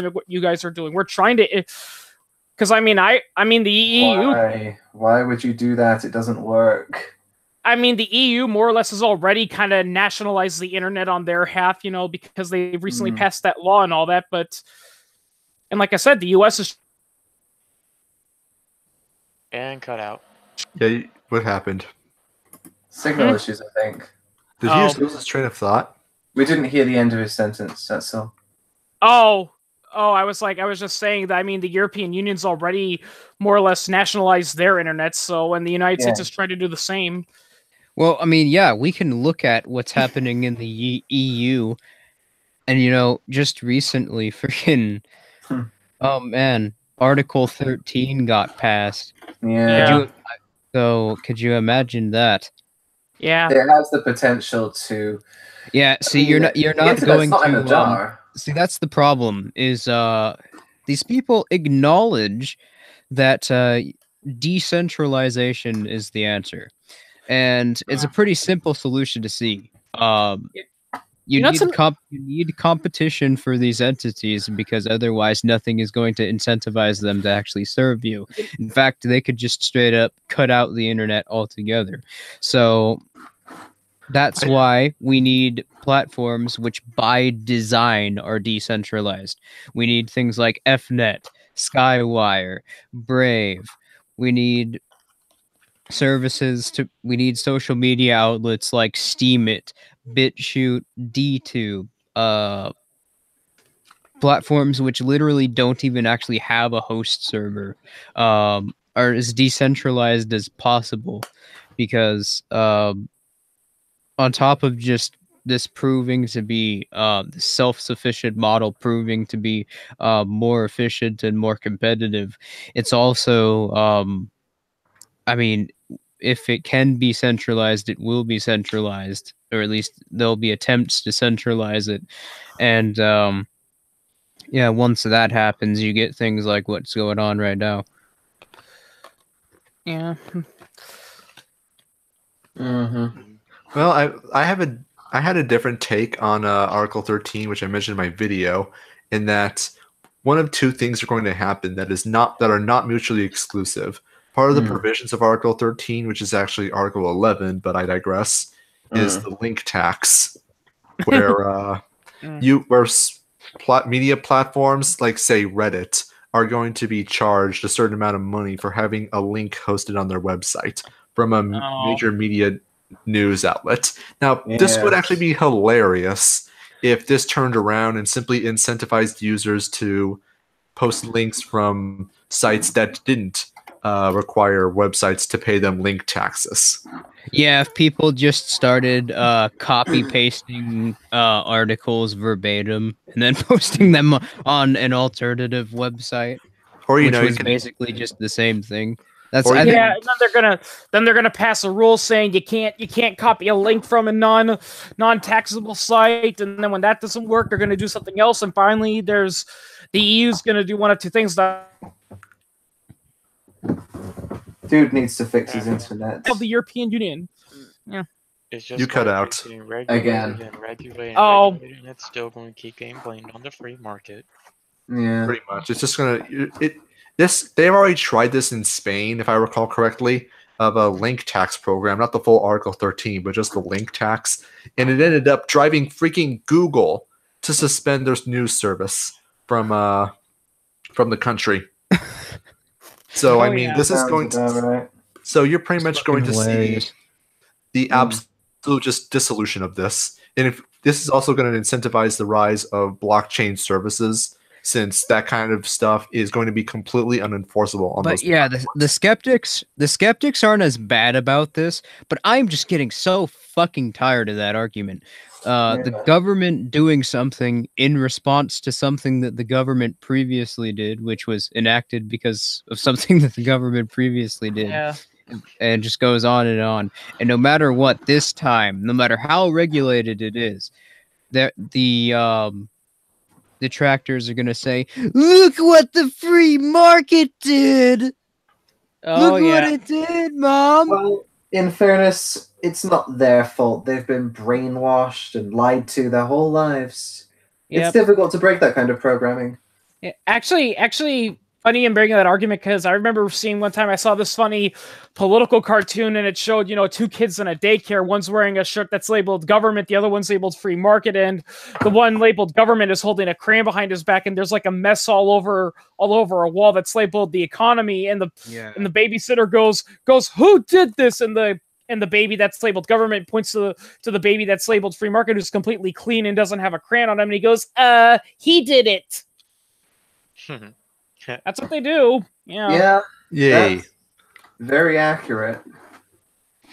because I mean the EU. Why would you do that? It doesn't work. I mean, the EU more or less has already kind of nationalized the internet on their half, because they've recently passed that law and all that. And like I said, the US is and cut out. Yeah, what happened? Signal issues, I think. Did he just lose his train of thought? We didn't hear the end of his sentence, that's all. I was just saying that, I mean, the European Union's already more or less nationalized their internet, and the United States is trying to do the same. Well, I mean, yeah, we can look at what's happening in the EU, and, just recently, freaking, oh man, Article 13 got passed. Yeah. Could you imagine that? Yeah. It has the potential to. Yeah. See, you're not going not in a jar. See, that's the problem. Is these people acknowledge that decentralization is the answer, and it's a pretty simple solution to see. You need competition for these entities, because otherwise nothing is going to incentivize them to actually serve you. In fact, they could just straight up cut out the internet altogether. So that's why we need platforms which by design are decentralized. We need things like Fnet, Skywire, Brave. We need we need social media outlets like Steemit, BitChute, DTube, platforms which literally don't even actually have a host server, are as decentralized as possible, because on top of just this proving to be the self-sufficient model proving to be more efficient and more competitive, it's also I mean, if it can be centralized, it will be centralized, or at least there'll be attempts to centralize it. And once that happens, you get things like what's going on right now. Yeah. Well, I had a different take on Article 13, which I mentioned in my video, in that one of two things are going to happen that are not mutually exclusive. Part of the provisions of Article 13, which is actually Article 11, but I digress, is the link tax, where media platforms like, say, Reddit, are going to be charged a certain amount of money for having a link hosted on their website from a major media news outlet. Now, this would actually be hilarious if this turned around and simply incentivized users to post links from sites that didn't require websites to pay them link taxes. Yeah, if people just started copy pasting articles verbatim and then posting them on an alternative website, or which was basically just the same thing. That's and then they're gonna pass a rule saying you can't copy a link from a non-taxable site, and then when that doesn't work, they're gonna do something else, and finally the EU's gonna do one of two things. Dude needs to fix his internet. Of the European Union. Yeah. It's just you cut out again. And it's still going to keep getting blamed on the free market. Yeah, pretty much. It's just gonna they've already tried this in Spain, if I recall correctly, of a link tax program, not the full Article 13, but just the link tax, and it ended up driving freaking Google to suspend their news service from the country. So I mean, this is going to. Right. So you're pretty much going to see the absolute just dissolution of this, and if this is also going to incentivize the rise of blockchain services, since that kind of stuff is going to be completely unenforceable on those. But yeah, the skeptics aren't as bad about this, but I'm just getting so fucking tired of that argument. The government doing something in response to something that the government previously did, which was enacted because of something that the government previously did. Yeah. And it just goes on. And no matter what, this time, no matter how regulated it is, the detractors are going to say, look what the free market did. Look what it did, Mom. Well, in fairness, it's not their fault. They've been brainwashed and lied to their whole lives. Yep. It's difficult to break that kind of programming. Yeah, actually, funny in bringing that argument, because I remember seeing one time I saw this funny political cartoon, and it showed, two kids in a daycare. One's wearing a shirt that's labeled government, the other one's labeled free market, and the one labeled government is holding a crayon behind his back, and there's like a mess all over a wall that's labeled the economy, and the babysitter goes, who did this? And the baby that's labeled government points to the baby that's labeled free market, who's completely clean and doesn't have a crayon on him, and he goes, he did it. That's what they do. Yeah. Yay. Very accurate.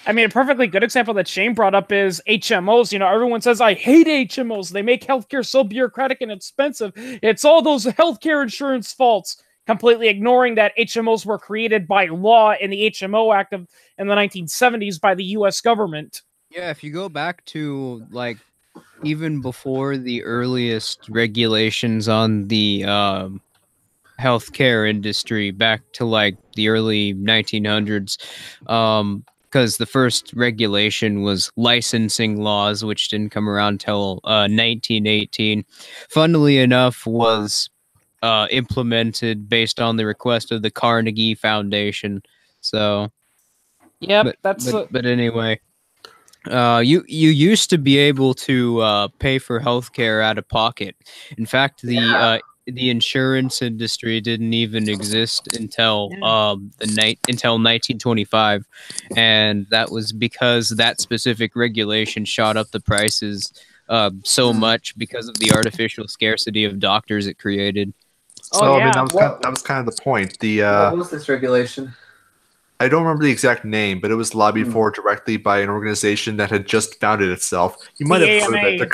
I mean, a perfectly good example that Shane brought up is HMOs. Everyone says, I hate HMOs. They make healthcare so bureaucratic and expensive. It's all those healthcare insurance faults. Completely ignoring that HMOs were created by law in the HMO Act in the 1970s by the U.S. government. Yeah, if you go back to, even before the earliest regulations on the healthcare industry, back to, the early 1900s, because the first regulation was licensing laws, which didn't come around till 1918. Funnily enough, was implemented based on the request of the Carnegie Foundation. So, yep, but anyway, you used to be able to pay for healthcare out of pocket. In fact, the insurance industry didn't even exist until until 1925, and that was because that specific regulation shot up the prices so much because of the artificial scarcity of doctors it created. So I mean, that was kind of the point. What was this regulation? I don't remember the exact name, but it was lobbied for directly by an organization that had just founded itself. You might have heard of it.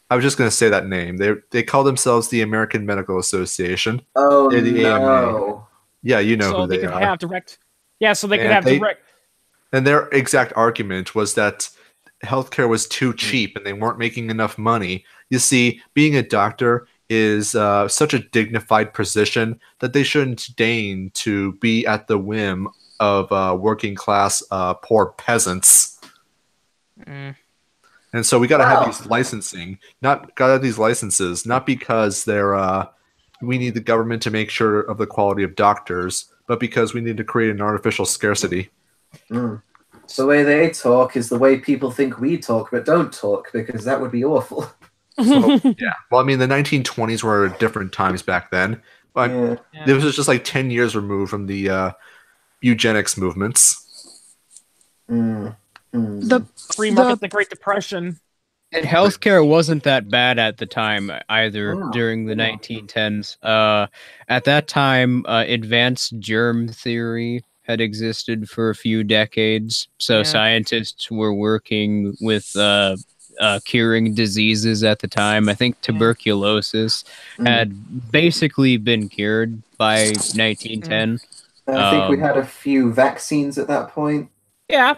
I was just going to say that name. They call themselves the American Medical Association. Oh, They're the no. AMA. Yeah, you know who they are. So they could have direct. And their exact argument was that healthcare was too cheap and they weren't making enough money. You see, being a doctor is such a dignified position that they shouldn't deign to be at the whim of working class poor peasants. And so we got to have these licenses, not because they're we need the government to make sure of the quality of doctors, but because we need to create an artificial scarcity. So the way they talk is the way people think we talk, but don't talk, because that would be awful. So, yeah. Well, I mean, the 1920s were different times back then, Yeah. This was just like 10 years removed from the eugenics movements. The free market, the Great Depression. And healthcare wasn't that bad at the time either Wow. during the 1910s. At that time, advanced germ theory had existed for a few decades. So Yeah. scientists were working with curing diseases at the time. I think tuberculosis had basically been cured by 1910. I think we had a few vaccines at that point. Yeah.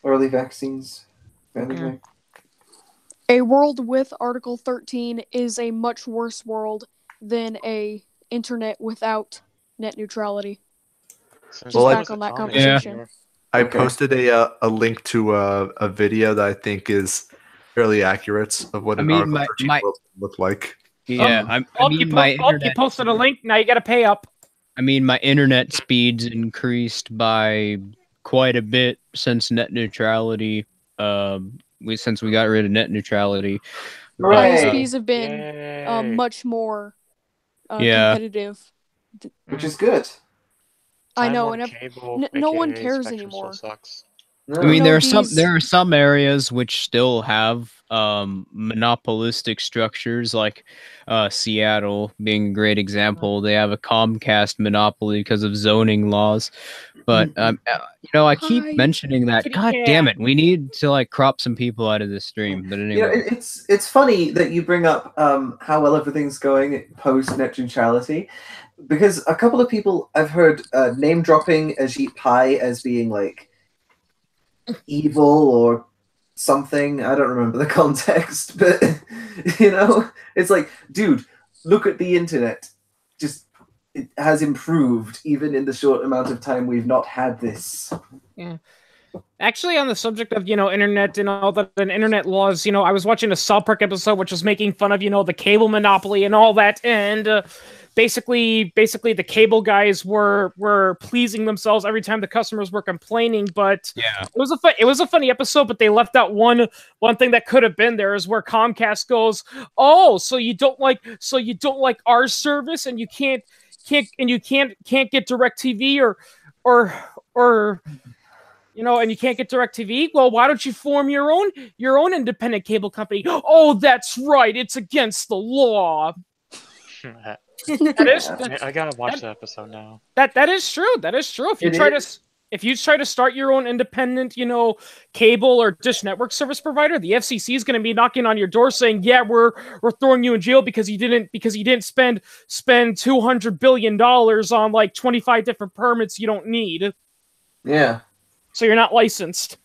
Early vaccines. Anyway. A world with Article 13 is a much worse world than a internet without net neutrality. Just back on that conversation. I posted a link to a video that I think is fairly accurate of what an Article 13 world looked like. Yeah, you posted a link. Now you got to pay up. I mean, my internet speeds increased by quite a bit since net neutrality. Since we got rid of net neutrality, ISPs have been much more competitive, which is good. I know, and no one cares anymore. I mean, there are some areas which still have monopolistic structures, like Seattle being a great example. They have a Comcast monopoly because of zoning laws. But I keep mentioning that. God damn it, we need to like crop some people out of this stream. But anyway, it's funny that you bring up how well everything's going post net neutrality, because a couple of people I've heard name dropping Ajit Pai as being like evil or something. I don't remember the context, but it's like, dude, look at the internet. It has improved even in the short amount of time we've not had this. Yeah. Actually, on the subject of, internet and all that, and internet laws, I was watching a South Park episode which was making fun of, the cable monopoly and all that, and basically the cable guys were pleasing themselves every time the customers were complaining. But yeah, it was a funny episode, but they left out one thing that could have been there, is where Comcast goes, "Oh, so you don't like our service, and you can't get DirecTV or and you can't get DirecTV? Well, why don't you form your own independent cable company?" "Oh, that's right. It's against the law." I gotta watch that episode now. That is true. That is true. If you try to start your own independent, cable or dish network service provider, the FCC is going to be knocking on your door saying, "Yeah, we're throwing you in jail because you didn't spend $200 billion on like 25 different permits you don't need." Yeah. So you're not licensed.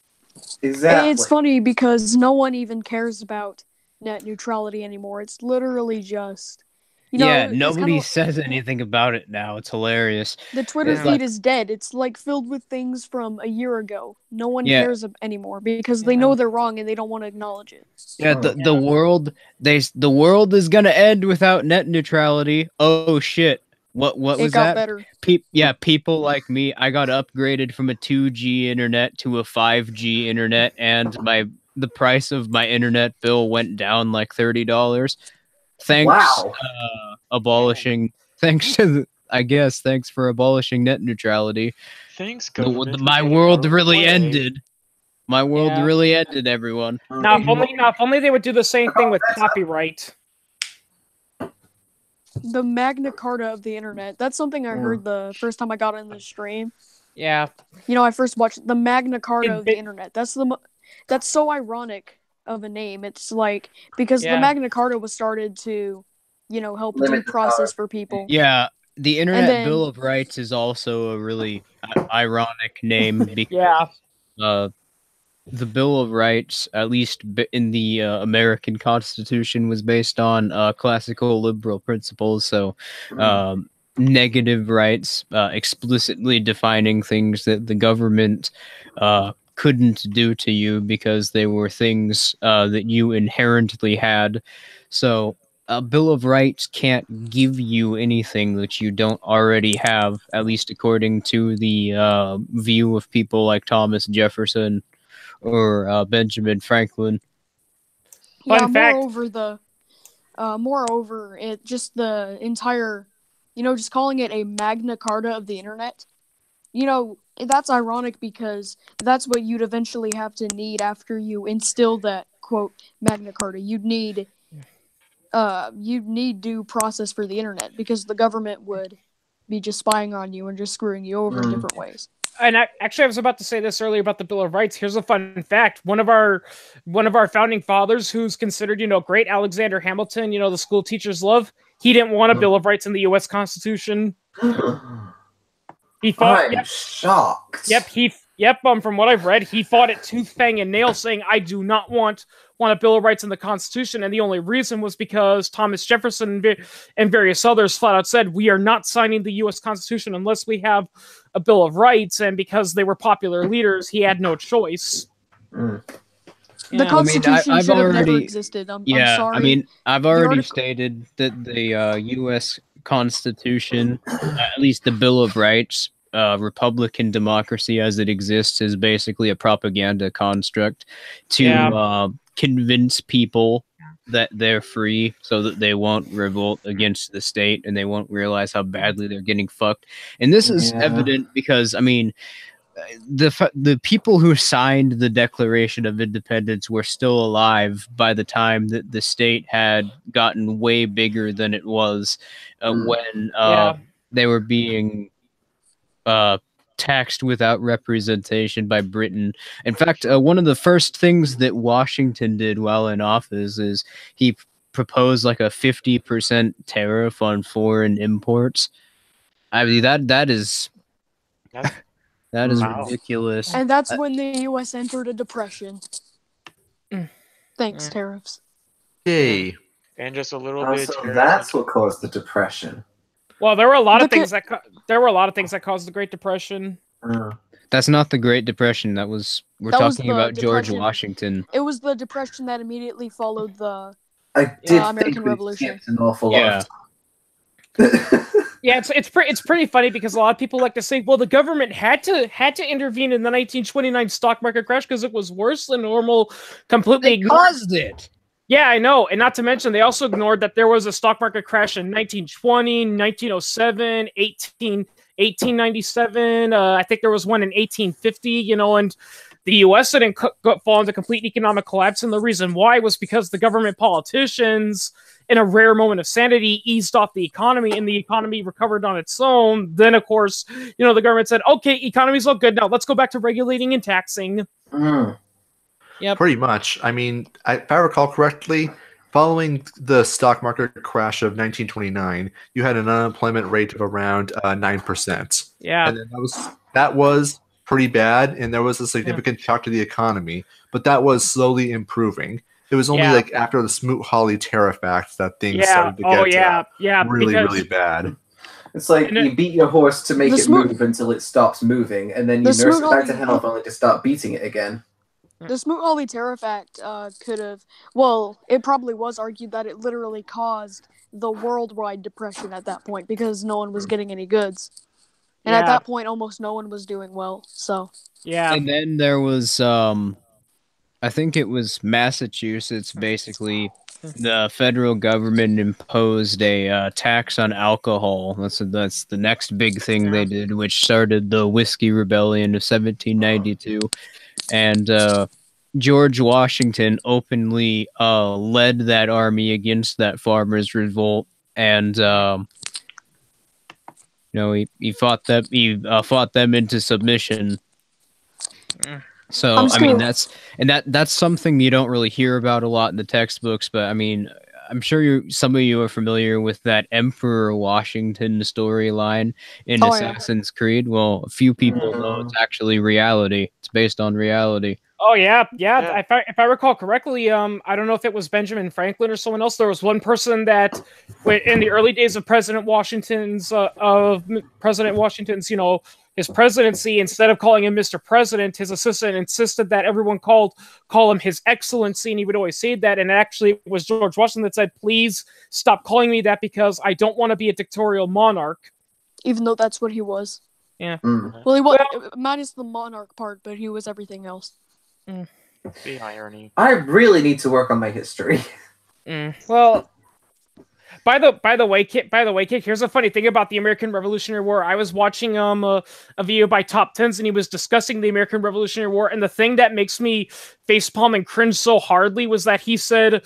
Exactly. It's funny because no one even cares about net neutrality anymore. It's literally just nobody says anything about it now. It's hilarious. The Twitter feed is dead. It's like filled with things from a year ago. No one cares anymore because they know they're wrong and they don't want to acknowledge it. Yeah, the world is gonna end without net neutrality. Oh shit! What was that? It got better. People like me. I got upgraded from a 2G internet to a 5G internet, and the price of my internet bill went down like $30. Thanks, abolishing. Thanks for abolishing net neutrality. Thanks, government. My world really ended. My world really ended, everyone. Now, if only they would do the same thing with copyright. The Magna Carta of the internet. That's something I heard the first time I got in the stream. Yeah. I first watched the Magna Carta of the internet. That's so ironic of a name. It's like, because the Magna Carta was started to, help due process for people. Yeah, the Internet Bill of Rights is also a really ironic name because the Bill of Rights, at least in the American Constitution, was based on classical liberal principles. So negative rights, explicitly defining things that the government couldn't do to you because they were things that you inherently had. So a Bill of Rights can't give you anything that you don't already have, at least according to the view of people like Thomas Jefferson or Benjamin Franklin. Yeah, moreover, the entire just calling it a Magna Carta of the internet, that's ironic because that's what you'd eventually have to need after you instill that, quote, Magna Carta. You'd need due process for the internet because the government would be just spying on you and just screwing you over in different ways. And actually, I was about to say this earlier about the Bill of Rights. Here's a fun fact: one of our founding fathers, who's considered, great, Alexander Hamilton, the school teachers love. He didn't want a Bill of Rights in the U.S. Constitution. He fought. I'm shocked. From what I've read, he fought it tooth, fang, and nail, saying, "I do not want a Bill of Rights in the Constitution." And the only reason was because Thomas Jefferson and various others flat out said, "We are not signing the U.S. Constitution unless we have a Bill of Rights." And because they were popular leaders, he had no choice. The Constitution should have never existed. I'm sorry. I've already stated that the U.S. Constitution, at least the Bill of Rights, Republican democracy as it exists, is basically a propaganda construct to convince people that they're free so that they won't revolt against the state and they won't realize how badly they're getting fucked. And this is evident because, the people who signed the Declaration of Independence were still alive by the time that the state had gotten way bigger than it was when they were being taxed without representation by Britain. In fact, one of the first things that Washington did while in office is he proposed like a 50% tariff on foreign imports. That is ridiculous. And that's when the U.S. entered a depression. Thanks, tariffs. Yay. And just a little bit. So that's what caused the depression. Well, there were a lot of things that caused the Great Depression. That's not the Great Depression. We're talking about George Washington. It was the depression that immediately followed the American Revolution. An awful lot. Yeah, it's pretty funny because a lot of people like to say, well, the government had to intervene in the 1929 stock market crash because it was worse than normal. Completely caused it. Yeah, I know. And not to mention, they also ignored that there was a stock market crash in 1920, 1907, 1897. I think there was one in 1850, and the U.S. didn't fall into complete economic collapse. And the reason why was because the government politicians, in a rare moment of sanity, eased off the economy, and the economy recovered on its own. Then, of course, the government said, okay, economy's all good now. Let's go back to regulating and taxing. Yep. Pretty much. If I recall correctly, following the stock market crash of 1929, you had an unemployment rate of around 9%. Yeah. And then that was pretty bad, and there was a significant shock to the economy, but that was slowly improving. It was only like after the Smoot-Hawley Tariff Act that things started to get really bad. It's like you beat your horse to make it move until it stops moving, and then you nurse it back to health only to start beating it again. The Smoot-Hawley Tariff Act could have... Well, it probably was argued that it literally caused the worldwide depression at that point because no one was getting any goods. And at that point, almost no one was doing well, so... Yeah. And then there was... I think it was Massachusetts, basically. The federal government imposed a tax on alcohol. That's the next big thing they did, which started the Whiskey Rebellion of 1792. And George Washington openly led that army against that farmers' revolt, and he fought them. He fought them into submission. So that's something you don't really hear about a lot in the textbooks, but I'm sure some of you are familiar with that Emperor Washington storyline in Assassin's Creed. Well, a few people know it's actually reality. It's based on reality. Oh yeah. If I recall correctly, I don't know if it was Benjamin Franklin or someone else. There was one person that, in the early days of President Washington's, his presidency, instead of calling him Mr. President, his assistant insisted that everyone call him His Excellency, and he would always say that. And actually, it was George Washington that said, "Please stop calling me that because I don't want to be a dictatorial monarch." Even though that's what he was. Yeah. Well, he was minus the monarch part, but he was everything else. The irony. I really need to work on my history. Well, By the way, Kit, here's a funny thing about the American Revolutionary War. I was watching a video by Top Tens, and he was discussing the American Revolutionary War, and the thing that makes me facepalm and cringe so hardly was that he said,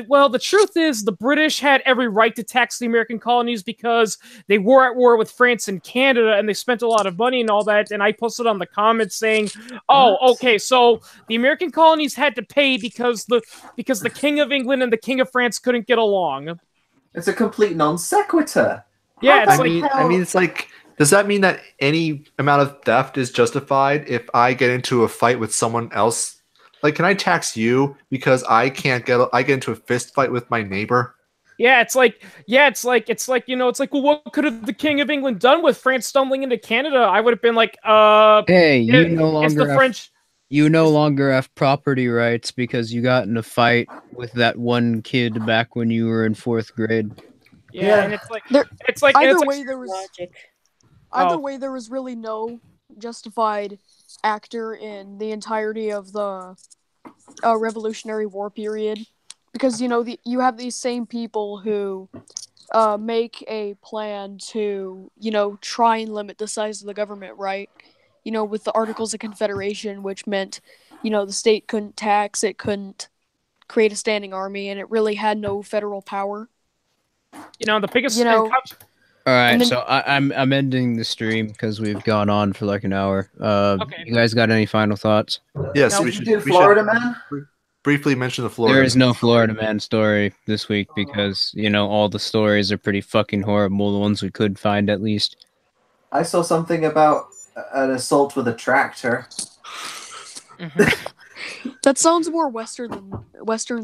well, the truth is the British had every right to tax the American colonies because they were at war with France and Canada, and they spent a lot of money and all that. And I posted on the comments saying, oh, okay, so the American colonies had to pay because the King of England and the King of France couldn't get along. It's a complete non sequitur. Yeah, I mean, it's like, does that mean that any amount of theft is justified if I get into a fight with someone else? Like, can I tax you because I get into a fist fight with my neighbor? Yeah, it's like, well, what could have the King of England done with France stumbling into Canada? I would have been like, hey, you no longer have property rights because you got in a fight with that one kid back when you were in 4th grade. Yeah, and either way, there was really no justified actor in the entirety of the Revolutionary War period, because you have these same people who make a plan to try and limit the size of the government, right? With the Articles of Confederation, which meant the state couldn't tax, it couldn't create a standing army, and it really had no federal power. The biggest All right, so I'm ending the stream because we've gone on for like an hour. Okay. You guys got any final thoughts? Yes, we should do Florida Man. Briefly mention the Florida. There is no Florida Man story this week because all the stories are pretty fucking horrible. The ones we could find, at least. I saw something about an assault with a tractor. That sounds more western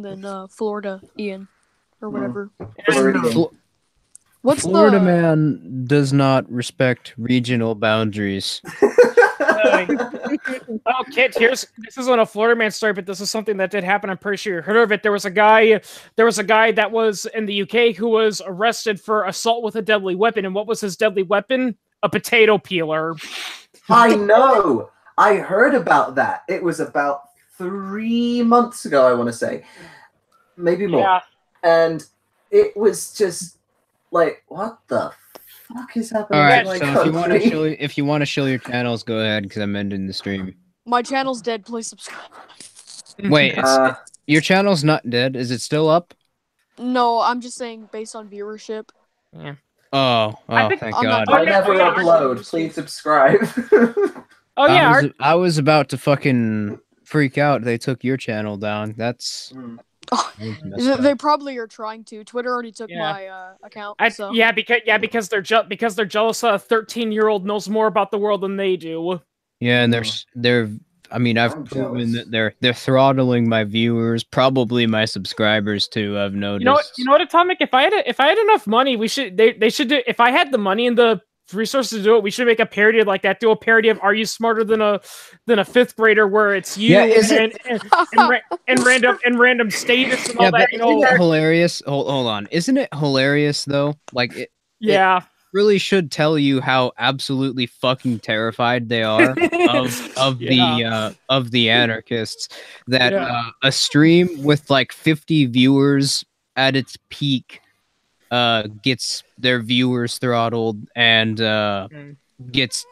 than Florida, Ian, or whatever. What's Florida Man does not respect regional boundaries. Oh, Kit, this isn't a Florida Man story, but this is something that did happen. I'm pretty sure you heard of it. There was a guy that was in the UK who was arrested for assault with a deadly weapon. And what was his deadly weapon? A potato peeler. I know. I heard about that. It was about 3 months ago, I want to say. Maybe more. Yeah. And it was just like, what the fuck is happening? All right, in my so if you want to show your channels, go ahead because I'm ending the stream. My channel's dead. Please subscribe. Wait, your channel's not dead. Is it still up? No, I'm just saying based on viewership. Yeah. Oh, thank God. I never upload. Please subscribe. Oh yeah. I was about to fucking freak out. They took your channel down. That's. They probably are trying to. Twitter already took my account. So. Because they're jealous that a 13-year-old knows more about the world than they do. Yeah, and they're. I mean, I've proven that they're throttling my viewers, probably my subscribers too. I've noticed. You know what, Atomic? If I had enough money, they should do. If I had the money and the resources to do it, we should make a parody like that. Do a parody of "Are You Smarter Than a 5th Grader?" where it's you and random status and all that. Isn't it hilarious? Hold on, isn't it hilarious though? Like it. Yeah. It really should tell you how absolutely fucking terrified they are of the anarchists. That a stream with like 50 viewers at its peak gets their viewers throttled and gets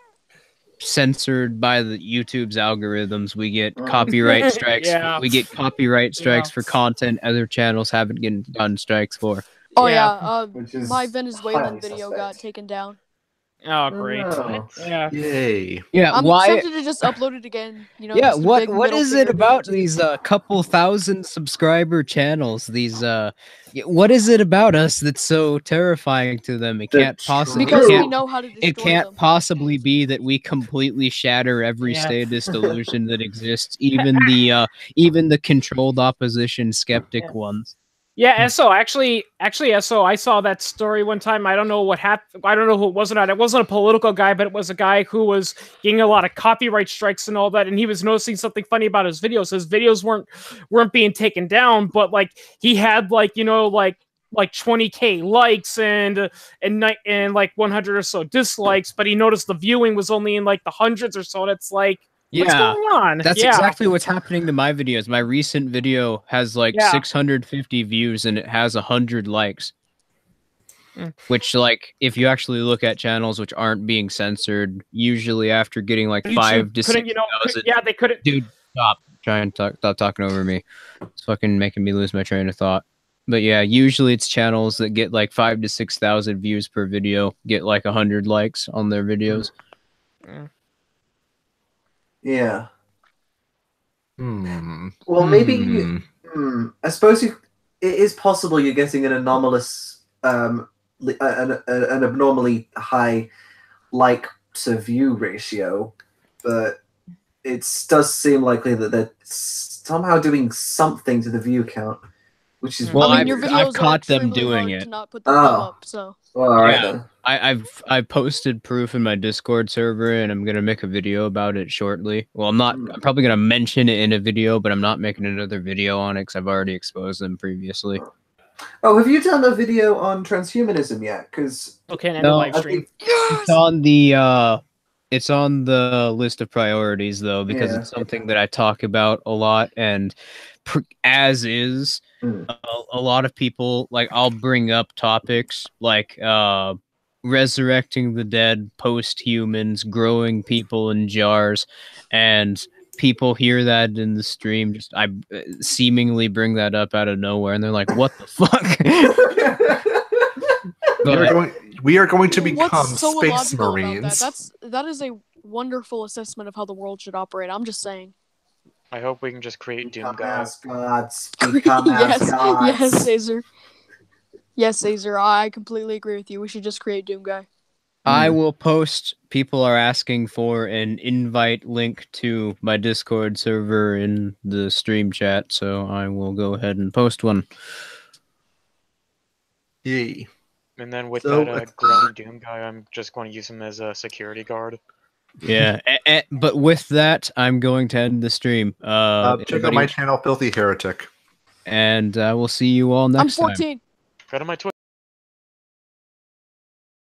censored by the YouTube's algorithms. We get copyright strikes. We get copyright strikes for content other channels haven't gotten strikes for. Oh yeah, my Venezuelan video got taken down. Oh great! Yeah. Yay! Yeah, I'm why? tempted to just upload it again. Yeah, what is it about these couple thousand subscriber channels? These what is it about us that's so terrifying to them? It can't possibly because we know how to destroy it can't them. possibly be that we completely shatter every statist illusion that exists, even the controlled opposition skeptic ones. Yeah, SO, actually, SO, I saw that story one time. I don't know what happened. I don't know who it was. It wasn't a political guy, but it was a guy who was getting a lot of copyright strikes and all that. And he was noticing something funny about his videos. His videos weren't being taken down, but like he had like 20K likes and like 100 or so dislikes. But he noticed the viewing was only in like the hundreds or so. And it's like, what's going on? That's exactly what's happening to my videos. My recent video has like 650 views and it has 100 likes. Which, like, if you actually look at channels which aren't being censored, usually after getting like YouTube 5 to couldn't, 6,000. yeah, they couldn't. Dude, stop talking over me. It's fucking making me lose my train of thought. But yeah, usually it's channels that get like 5 to 6,000 views per video, get like 100 likes on their videos. Yeah. Well, maybe. I suppose it is possible you're getting an anomalous, an abnormally high like to view ratio, but it does seem likely that they're somehow doing something to the view count, which is well, I mean, your videos I've caught them extremely doing hard it. to not put them up, so. Well, all right Yeah. then. I've posted proof in my Discord server, and I'm gonna make a video about it shortly. Well, I'm probably gonna mention it in a video, but I'm not making another video on it because I've already exposed them previously. Oh, have you done a video on transhumanism yet? Because live stream. It's on the list of priorities though, because it's something that I talk about a lot, and as is. A lot of people, like, I'll bring up topics like resurrecting the dead, post-humans, growing people in jars, and people hear that in the stream. Just I seemingly bring that up out of nowhere, and they're like, "What the fuck?" we are going to become What's so space illogical marines. about that? That is a wonderful assessment of how the world should operate. I'm just saying. I hope we can just create Doom Guy. Gods. Become as gods. Yes, Caesar. Yes, Caesar. I completely agree with you. We should just create Doom Guy. I will post. People are asking for an invite link to my Discord server in the stream chat, so I will go ahead and post one. Yay. And then with that growing Doom Guy, I'm just going to use him as a security guard. Yeah, but with that, I'm going to end the stream. Check out my channel, Filthy Heretic. And we'll see you all next time. I'm 14. Go to my Twitter.